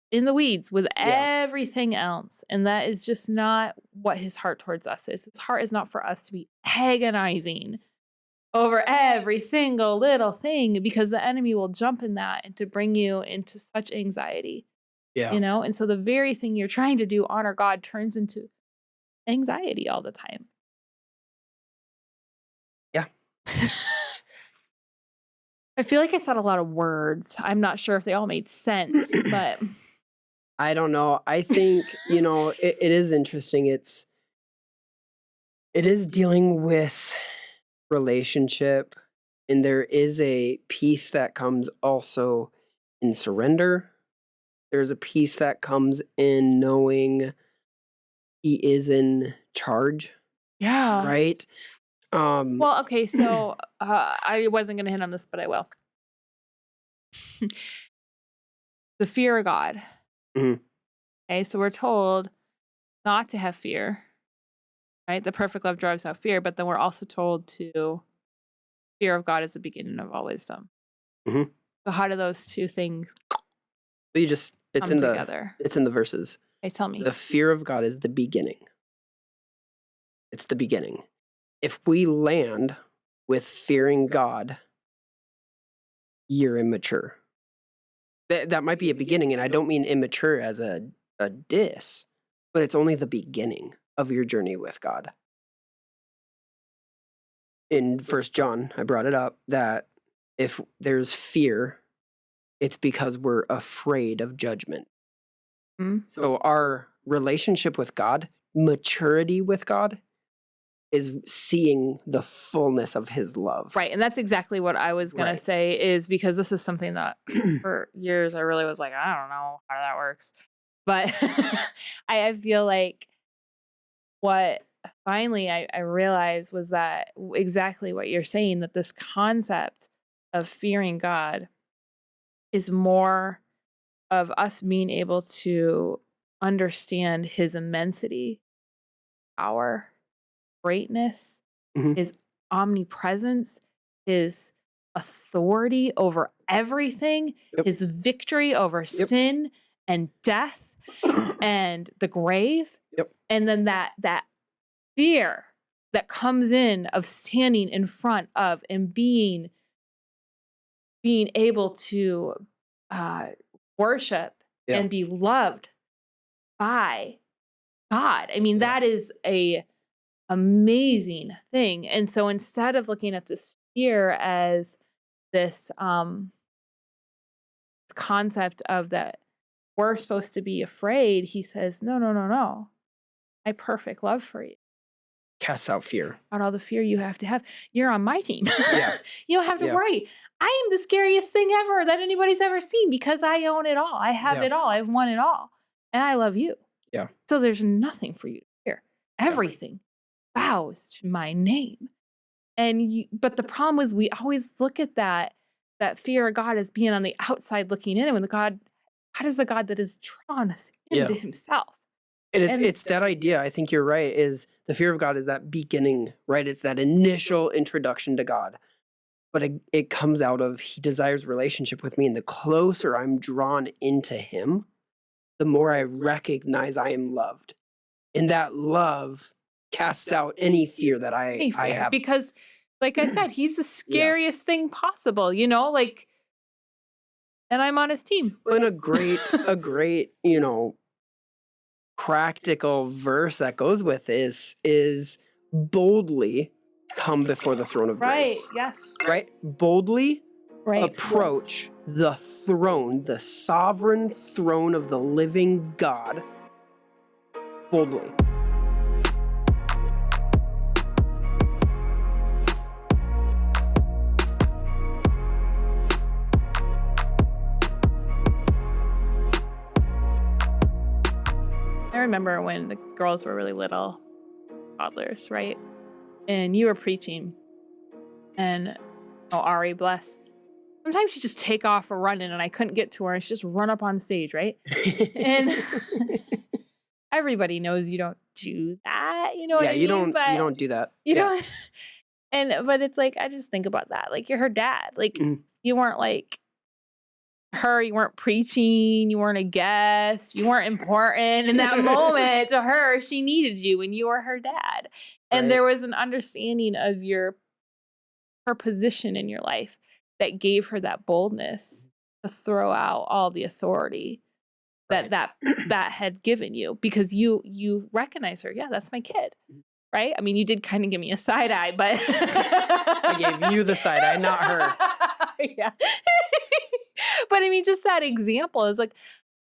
in the weeds with everything else. And that is just not what his heart towards us is. His heart is not for us to be agonizing over every single little thing because the enemy will jump in that and to bring you into such anxiety. Yeah. And so the very thing you're trying to do, honor God, turns into anxiety all the time. Yeah. I feel like I said a lot of words. I'm not sure if they all made sense, but I don't know. I think, it is interesting. It is dealing with relationship, and there is a peace that comes also in surrender. There's a peace that comes in knowing he is in charge, yeah. right? Well, okay, so I wasn't going to hit on this, but I will. The fear of God. Mhm. Okay, so we're told not to have fear, right? The perfect love drives out fear, but then we're also told to fear of God is the beginning of all wisdom. Mhm. So how do those two things it's come together? it's in the verses. Okay, tell me. The fear of God is the beginning. It's the beginning. If we land with fearing God, you're immature. That might be a beginning, and I don't mean immature as a diss, but it's only the beginning of your journey with God. In First John, I brought it up that if there's fear, it's because we're afraid of judgment. Mhm. So our relationship with God, maturity with God, is seeing the fullness of his love. Right, and that's exactly what I was going Right. to say, is because this is something that for years I really was like, I don't know how that works. But I feel like what finally I realized was that exactly what you're saying, that this concept of fearing God is more of us being able to understand his immensity, power, greatness, Mhm. his omnipresence, his authority over everything, Yep. his victory over Yep. sin and death and the grave. Yep. And then that fear that comes in of standing in front of and being able to worship Yeah. and be loved by God. I mean, Yeah. that is a amazing thing. And so instead of looking at this fear as this concept of that we're supposed to be afraid, he says, no, no, no, no. My perfect love for you. Casts out fear. About all the fear you have to have. You're on my team. Yeah. You don't have to Yeah. worry. I am the scariest thing ever that anybody's ever seen because I own it all. I have Yeah. it all. I've won it all. And I love you. Yeah. So there's nothing for you to fear. Everything bows to my name. But the problem is we always look at that fear of God as being on the outside looking in, and when God is the God that has drawn us into Yeah. himself. And And- it's that idea, I think you're right, is the fear of God is that beginning, right? It's that initial introduction to God. But it comes out of he desires relationship with me, and the closer I'm drawn into him, the more I recognize I am loved. And that love casts out any fear that I have. Because, like I said, he's the scariest thing possible, and I'm on his team. And a great, practical verse that goes with this is boldly come before the throne of grace. Yes. Right? Boldly Right. approach the throne, the sovereign throne of the living God. Boldly. I remember when the girls were really little, toddlers, right? And you were preaching, and Ari, bless. Sometimes she'd just take off or running, and I couldn't get to her, and she'd just run up on stage, right? And everybody knows you don't do that, you know what I mean? you don't do that. You don't. But it's like, I just think about that. Like, you're her dad. Like, you weren't like her, you weren't preaching, you weren't a guest, you weren't important in that moment to her. She needed you, and you were her dad. And there was an understanding of her position in your life that gave her that boldness to throw out all the authority that had given you, because you recognize her. Yeah, that's my kid. Right? I mean, you did kind of give me a side eye, but I gave you the side eye, not her. Yeah. But I mean, just that example is like,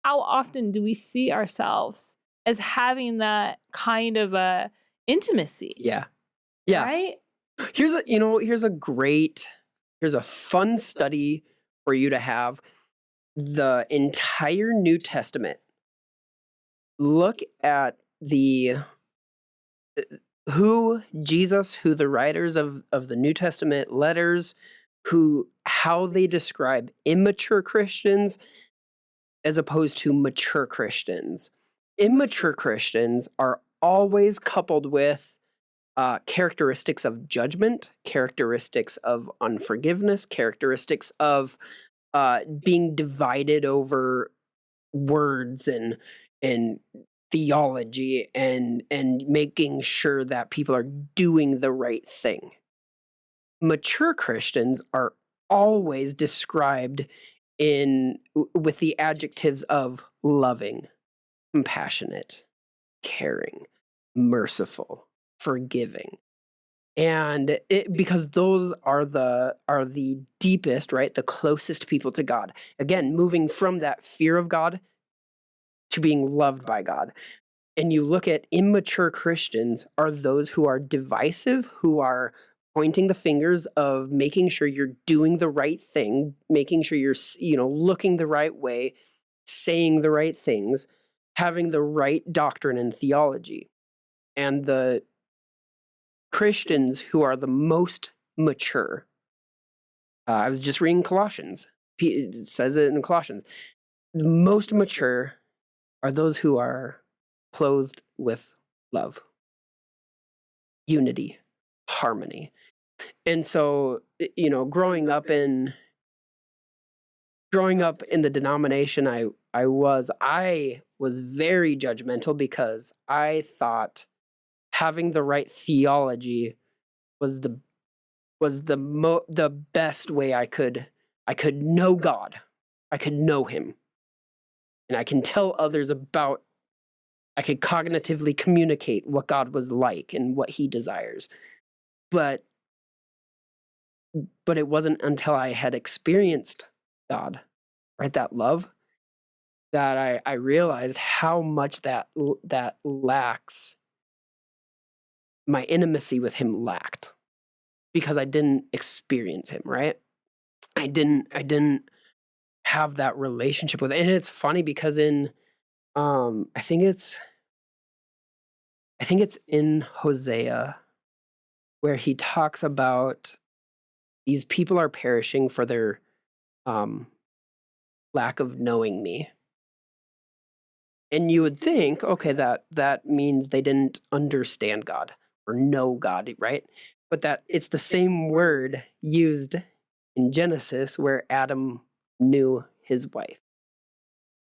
how often do we see ourselves as having that kind of a intimacy, Yeah. Yeah. right? Here's a fun study for you to have. The entire New Testament. Look at who Jesus, who the writers of the New Testament letters, how they describe immature Christians as opposed to mature Christians. Immature Christians are always coupled with characteristics of judgment, characteristics of unforgiveness, characteristics of being divided over words and theology and making sure that people are doing the right thing. Mature Christians are always described with the adjectives of loving, compassionate, caring, merciful, forgiving. And because those are the deepest, right? The closest people to God. Again, moving from that fear of God to being loved by God. And you look at immature Christians are those who are divisive, who are pointing the fingers of making sure you're doing the right thing, making sure you're, looking the right way, saying the right things, having the right doctrine and theology. And the Christians who are the most mature, I was just reading Colossians. It says it in Colossians. The most mature are those who are clothed with love, unity, harmony. And so, growing up in the denomination I was very judgmental because I thought having the right theology was the best way I could know God. I could know him. And I can tell others I could cognitively communicate what God was like and what he desires. But it wasn't until I had experienced God, right, that love, that I realized how much that lacks, my intimacy with him lacked, because I didn't experience him, right? I didn't have that relationship with him. And it's funny because I think it's in Hosea where he talks about these people are perishing for their um, lack of knowing me. And you would think, okay, that means they didn't understand God or know God, right? But that it's the same word used in Genesis where Adam knew his wife.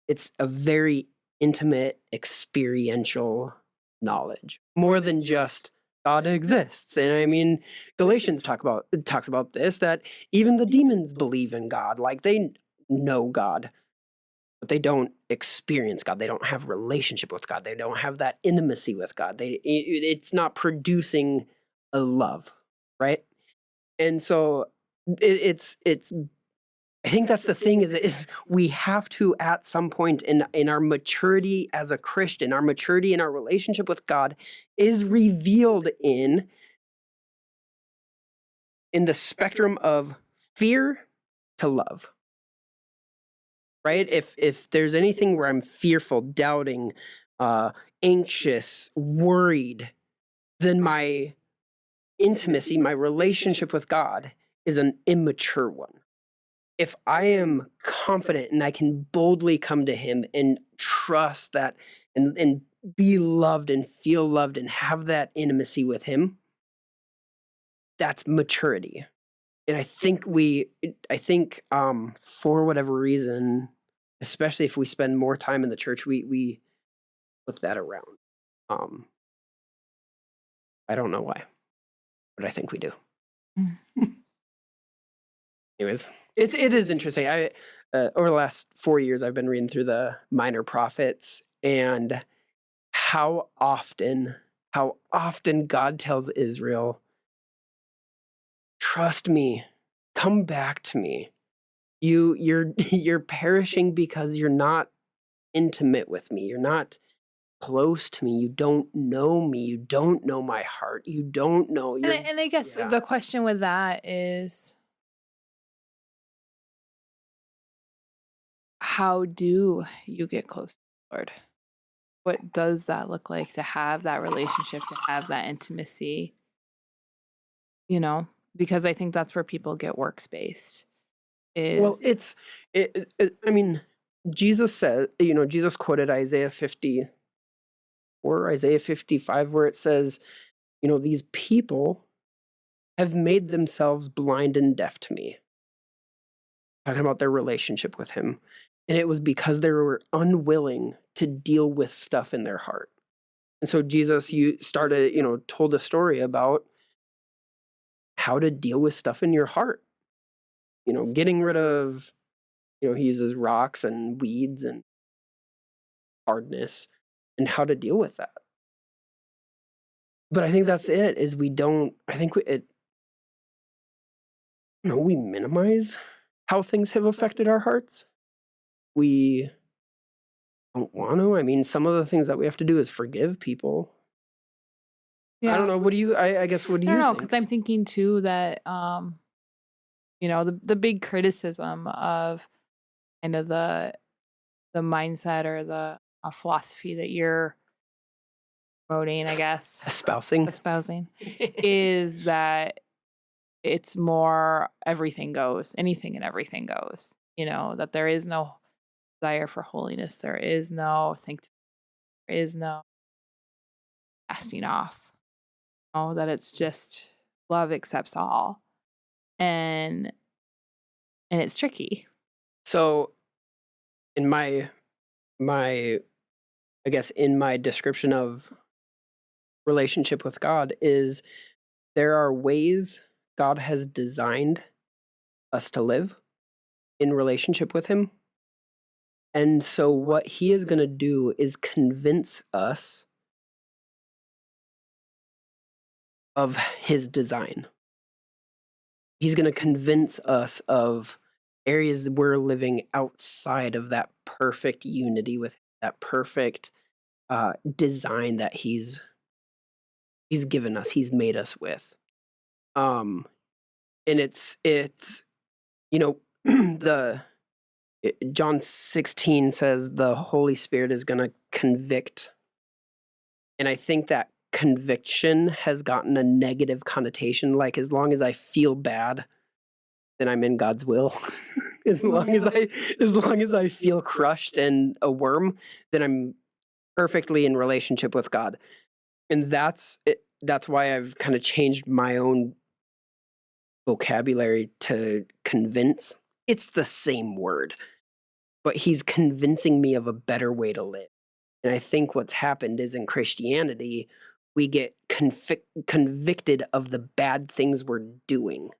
It's a very intimate, experiential knowledge, more than just God exists. And I mean, Galatians talks about this, that even the demons believe in God, like they know God, but they don't experience God. They don't have relationship with God. They don't have that intimacy with God. It's not producing a love, right? And so it's I think that's the thing is we have to, at some point in our maturity as a Christian, our maturity in our relationship with God is revealed in the spectrum of fear to love. Right? If there's anything where I'm fearful, doubting, anxious, worried, then my intimacy, my relationship with God is an immature one. If I am confident and I can boldly come to him and trust that and be loved and feel loved and have that intimacy with him, that's maturity. And I think for whatever reason, especially if we spend more time in the church, we flip that around. I don't know why, but I think we do. Anyways, it is interesting. Over the last 4 years, I've been reading through the Minor Prophets, and how often God tells Israel, trust me, come back to me. you're perishing because you're not intimate with me. You're not close to me. You don't know me. You don't know my heart. You don't know. And You're I guess yeah. the question with that is, how do you get close to the Lord? What does that look like to have that relationship, to have that intimacy? You know, because I think that's where people get works-based Well, is I mean, Jesus said, Jesus quoted Isaiah 50 or Isaiah 55, where it says, these people have made themselves blind and deaf to me, talking about their relationship with him. And it was because they were unwilling to deal with stuff in their heart. And so Jesus, told a story about how to deal with stuff in your heart, getting rid of, he uses rocks and weeds and hardness and how to deal with that. But I think that's it, is we don't, I think we minimize how things have affected our hearts. We don't want to. I mean, some of the things that we have to do is forgive people. I don't yeah. know. What do you, I guess, what do I don't you know, think? because I'm thinking too that the big criticism of kind of the mindset or the philosophy that you're promoting, I guess, espousing, is that it's more everything goes, anything and everything goes. That there is no desire for holiness, there is no sanctification, there is no casting off. That it's just love accepts all, and it's tricky. So in my I guess in my description of relationship with God is there are ways God has designed us to live in relationship with him. And so what he is going to do is convince us of his design. He's going to convince us of areas that we're living outside of that perfect unity with that perfect design that he's given us, he's made us with. And it's the John 16 says the Holy Spirit is going to convict. And I think that conviction has gotten a negative connotation. Like, as long as I feel bad, then I'm in God's will. as long as I feel crushed and a worm, then I'm perfectly in relationship with God. And that's it. That's why I've kind of changed my own vocabulary to convince. It's the same word, but he's convincing me of a better way to live. And I think what's happened is in Christianity, we get convicted of the bad things we're doing.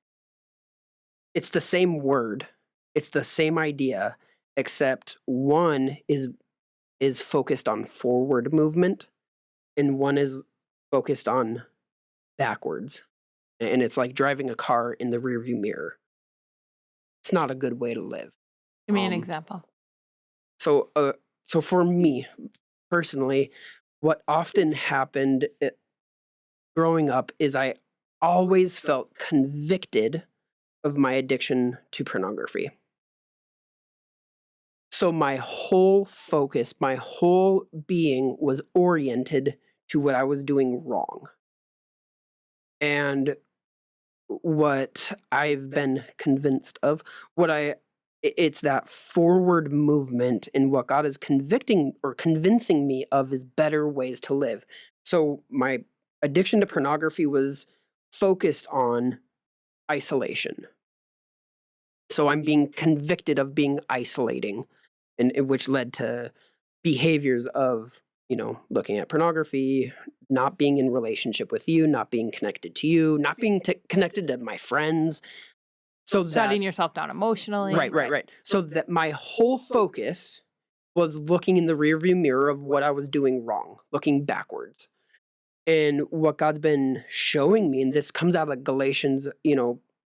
It's the same word, it's the same idea, except one is focused on forward movement and one is focused on backwards. And it's like driving a car in the rearview mirror. It's not a good way to live. Give me an example. So for me personally, what often happened growing up is I always felt convicted of my addiction to pornography. So my whole focus, my whole being was oriented to what I was doing wrong. And what I've been convinced of, it's that forward movement in what God is convicting or convincing me of is better ways to live. So my addiction to pornography was focused on isolation. So I'm being convicted of being isolating, and which led to behaviors of, looking at pornography, not being in relationship with you, not being connected to you, not being connected to my friends. So Shutting yourself down emotionally. Right. So that my whole focus was looking in the rearview mirror of what I was doing wrong, looking backwards. And what God's been showing me, and this comes out of Galatians,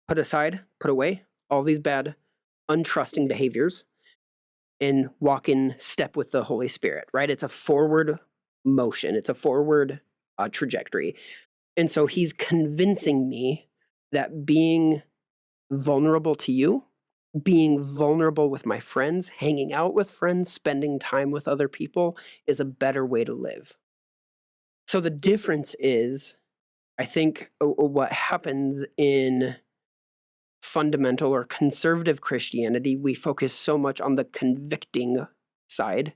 put aside, put away all these bad untrusting behaviors and walk in step with the Holy Spirit, right? It's a forward motion, it's a forward trajectory. And so he's convincing me that being vulnerable to you, being vulnerable with my friends, hanging out with friends, spending time with other people is a better way to live. So the difference is, I think what happens in fundamental or conservative Christianity, we focus so much on the convicting side,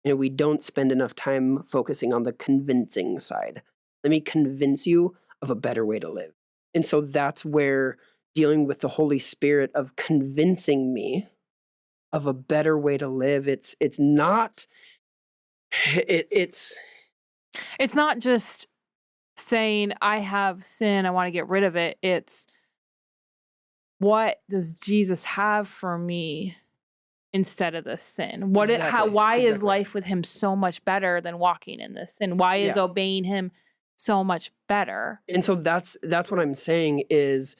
and we don't spend enough time focusing on the convincing side. Let me convince you of a better way to live. And so that's where dealing with the Holy Spirit of convincing me of a better way to live, it's not it's It's not just saying, I have sin, I want to get rid of it. It's, what does Jesus have for me instead of this sin? Why is life with him so much better than walking in this sin? Why is obeying him so much better? And so that's what I'm saying is,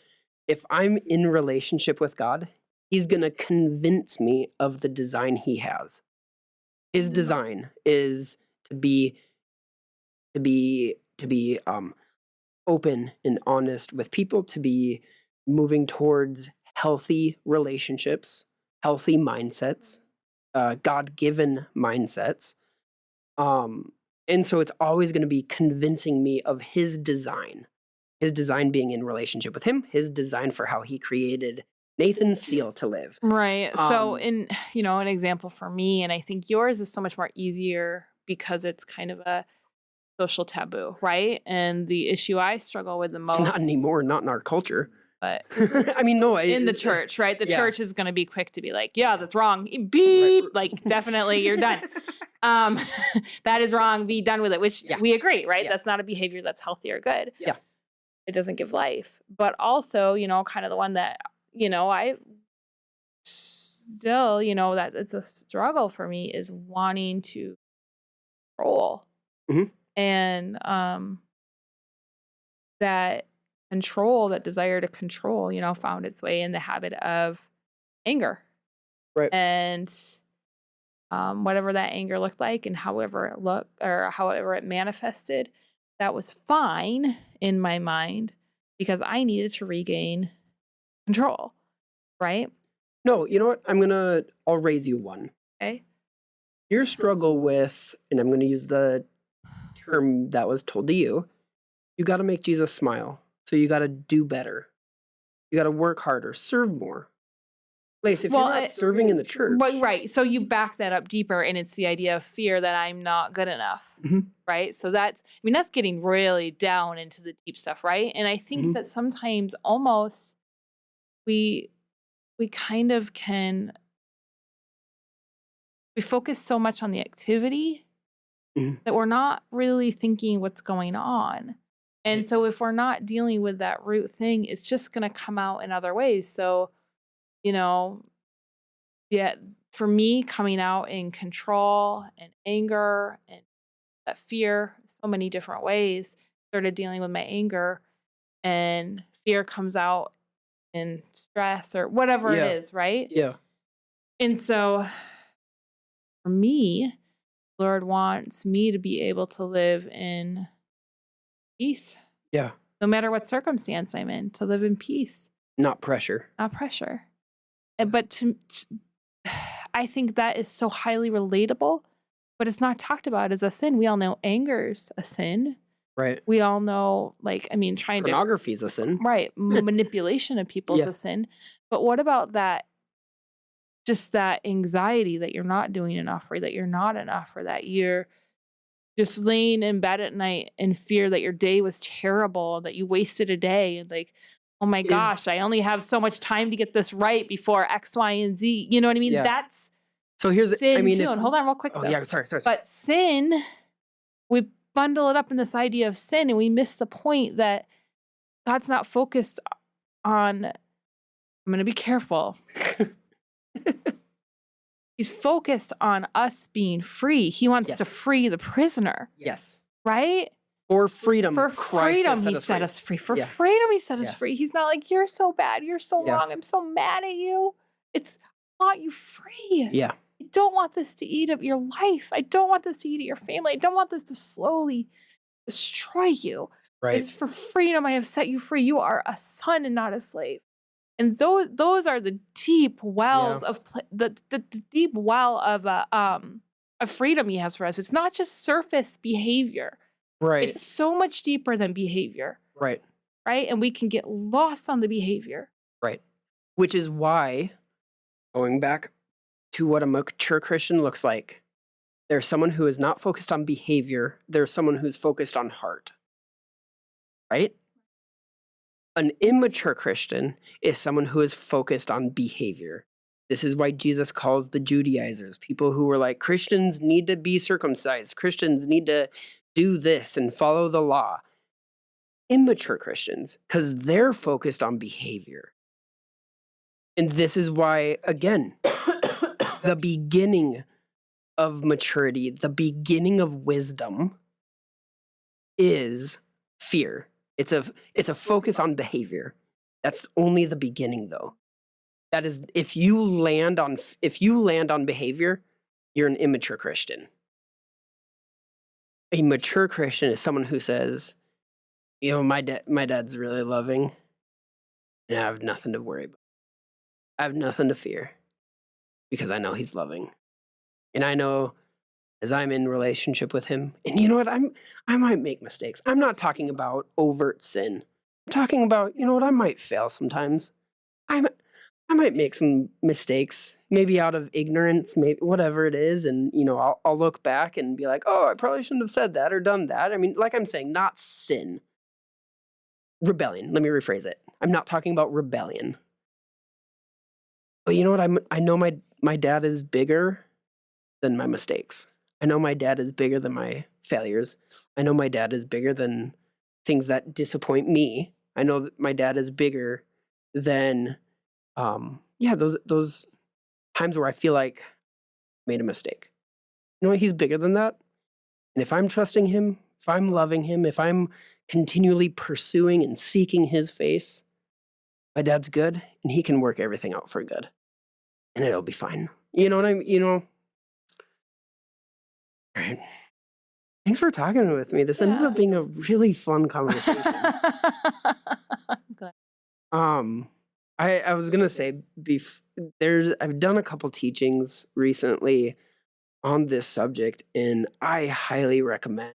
if I'm in relationship with God, he's going to convince me of the design he has. His design is to be open and honest with people, to be moving towards healthy relationships, healthy mindsets, God-given mindsets. And so it's always going to be convincing me of his design being in relationship with him, his design for how he created Nathan Steele to live. Right. So an example for me, and I think yours is so much more easier because it's kind of a social taboo, right? And the issue I struggle with the most. Not anymore, not in our culture. But I mean, no. In the church, right? The church is going to be quick to be like, yeah, that's wrong. Beep. Right. Like, definitely, you're done. That is wrong. Be done with it, which we agree, right? Yeah. That's not a behavior that's healthy or good. Yeah. It doesn't give life. But also, kind of the one that, I still, that it's a struggle for me is wanting to control. Mm-hmm. And that control, that desire to control, found its way in the habit of anger. Right. And whatever that anger looked like and however it looked or however it manifested, that was fine in my mind because I needed to regain control. Right? No, you know what? I'll raise you one. Okay. Your struggle with, and I'm going to use the term that was told to you got to make Jesus smile. So you got to do better. You got to work harder, serve more. Lace, if you're not serving in the church. Right. So you back that up deeper, and it's the idea of fear that I'm not good enough. Mm-hmm. Right? So that's getting really down into the deep stuff, right? And I think that sometimes almost we kind of we focus so much on the activity that we're not really thinking what's going on. And so if we're not dealing with that root thing, it's just going to come out in other ways. So, for me, coming out in control and anger and that fear, so many different ways, started dealing with my anger, and fear comes out in stress or whatever it is, right? Yeah. And so for me, Lord wants me to be able to live in peace. Yeah. No matter what circumstance I'm in, to live in peace. Not pressure. Not pressure. But I think that is so highly relatable, but it's not talked about as a sin. We all know anger's a sin. Right. We all know, pornography is a sin. Right. Manipulation of people is a sin. But what about that? Just that anxiety that you're not doing enough, or that you're not enough, or that you're just laying in bed at night in fear that your day was terrible, that you wasted a day, and oh my gosh, I only have so much time to get this right before X, Y, and Z. You know what I mean? Yeah. That's so here's sin too. And hold on real quick. Oh, yeah, sorry. But sin, we bundle it up in this idea of sin, and we miss the point that God's not focused on, I'm going to be careful. He's focused on us being free. He wants to free the prisoner. Yes. Right? For freedom. For freedom, he set us free. For freedom, he set us free. He's not like, you're so bad. You're so wrong. I'm so mad at you. It's, want you free. Yeah. I don't want this to eat up your life. I don't want this to eat at your family. I don't want this to slowly destroy you. Right. It's for freedom. I have set you free. You are a son and not a slave. And those are the deep wells of the deep well of freedom he has for us. It's not just surface behavior. Right. It's so much deeper than behavior. Right. Right? And we can get lost on the behavior. Right. Which is why, going back to what a mature Christian looks like, there's someone who is not focused on behavior. There's someone who's focused on heart. Right? An immature Christian is someone who is focused on behavior. This is why Jesus calls the Judaizers, people who were like, Christians need to be circumcised. Christians need to do this and follow the law. Immature Christians, because they're focused on behavior. And this is why, again, the beginning of maturity, the beginning of wisdom is fear. It's a focus on behavior. That's only the beginning, though. That is, if you land on behavior, you're an immature Christian. A mature Christian is someone who says, you know, my dad's really loving, and I have nothing to worry about. I have nothing to fear because I know he's loving, and I know as I'm in relationship with him. And you know what? I might make mistakes. I'm not talking about overt sin. I'm talking about, you know what? I might fail sometimes. I might make some mistakes, maybe out of ignorance, maybe whatever it is, and you know, I'll look back and be like, oh, I probably shouldn't have said that or done that. I mean, like I'm saying, not sin. Rebellion. Let me rephrase it. I'm not talking about rebellion. But you know what? I know my dad is bigger than my mistakes. I know my dad is bigger than my failures. I know my dad is bigger than things that disappoint me. I know that my dad is bigger than, those times where I feel like I made a mistake. You know what? He's bigger than that. And if I'm trusting him, if I'm loving him, if I'm continually pursuing and seeking his face, my dad's good and he can work everything out for good. And it'll be fine. You know what I mean? You know? All right. Thanks for talking with me. This ended up being a really fun conversation. Good. I was gonna say I've done a couple teachings recently on this subject, and I highly recommend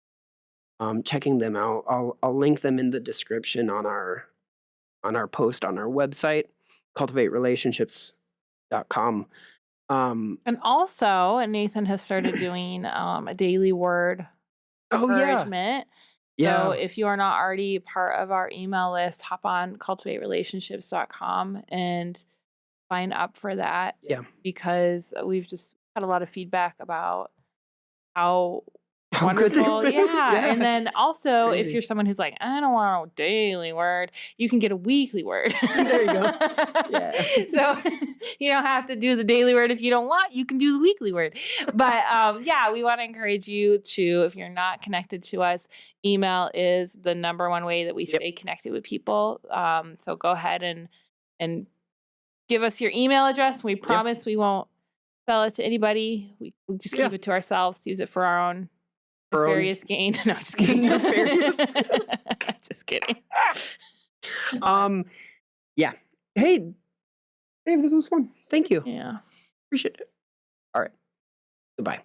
checking them out. I'll link them in the description on our post on our website, cultivaterelationships.com. And also, Nathan has started doing a daily word encouragement. Yeah. So if you are not already part of our email list, hop on cultivaterelationships.com and sign up for that. Yeah. Because we've just had a lot of feedback about how good they've wonderful. been. Yeah. And then also, if Crazy. you're someone who's like, I don't want a daily word, you can get a weekly word. There you go. Yeah. So you don't have to do the daily word if you don't want. You can do the weekly word. But we want to encourage you to, if you're not connected to us, email is the number one way that we stay connected with people. So go ahead and give us your email address. We promise we won't sell it to anybody. We just keep it to ourselves, use it for our own nefarious gain. No, just kidding. Nefarious. Just kidding. Yeah. Hey, Dave, this was fun. Thank you. Yeah. Appreciate it. All right. Goodbye.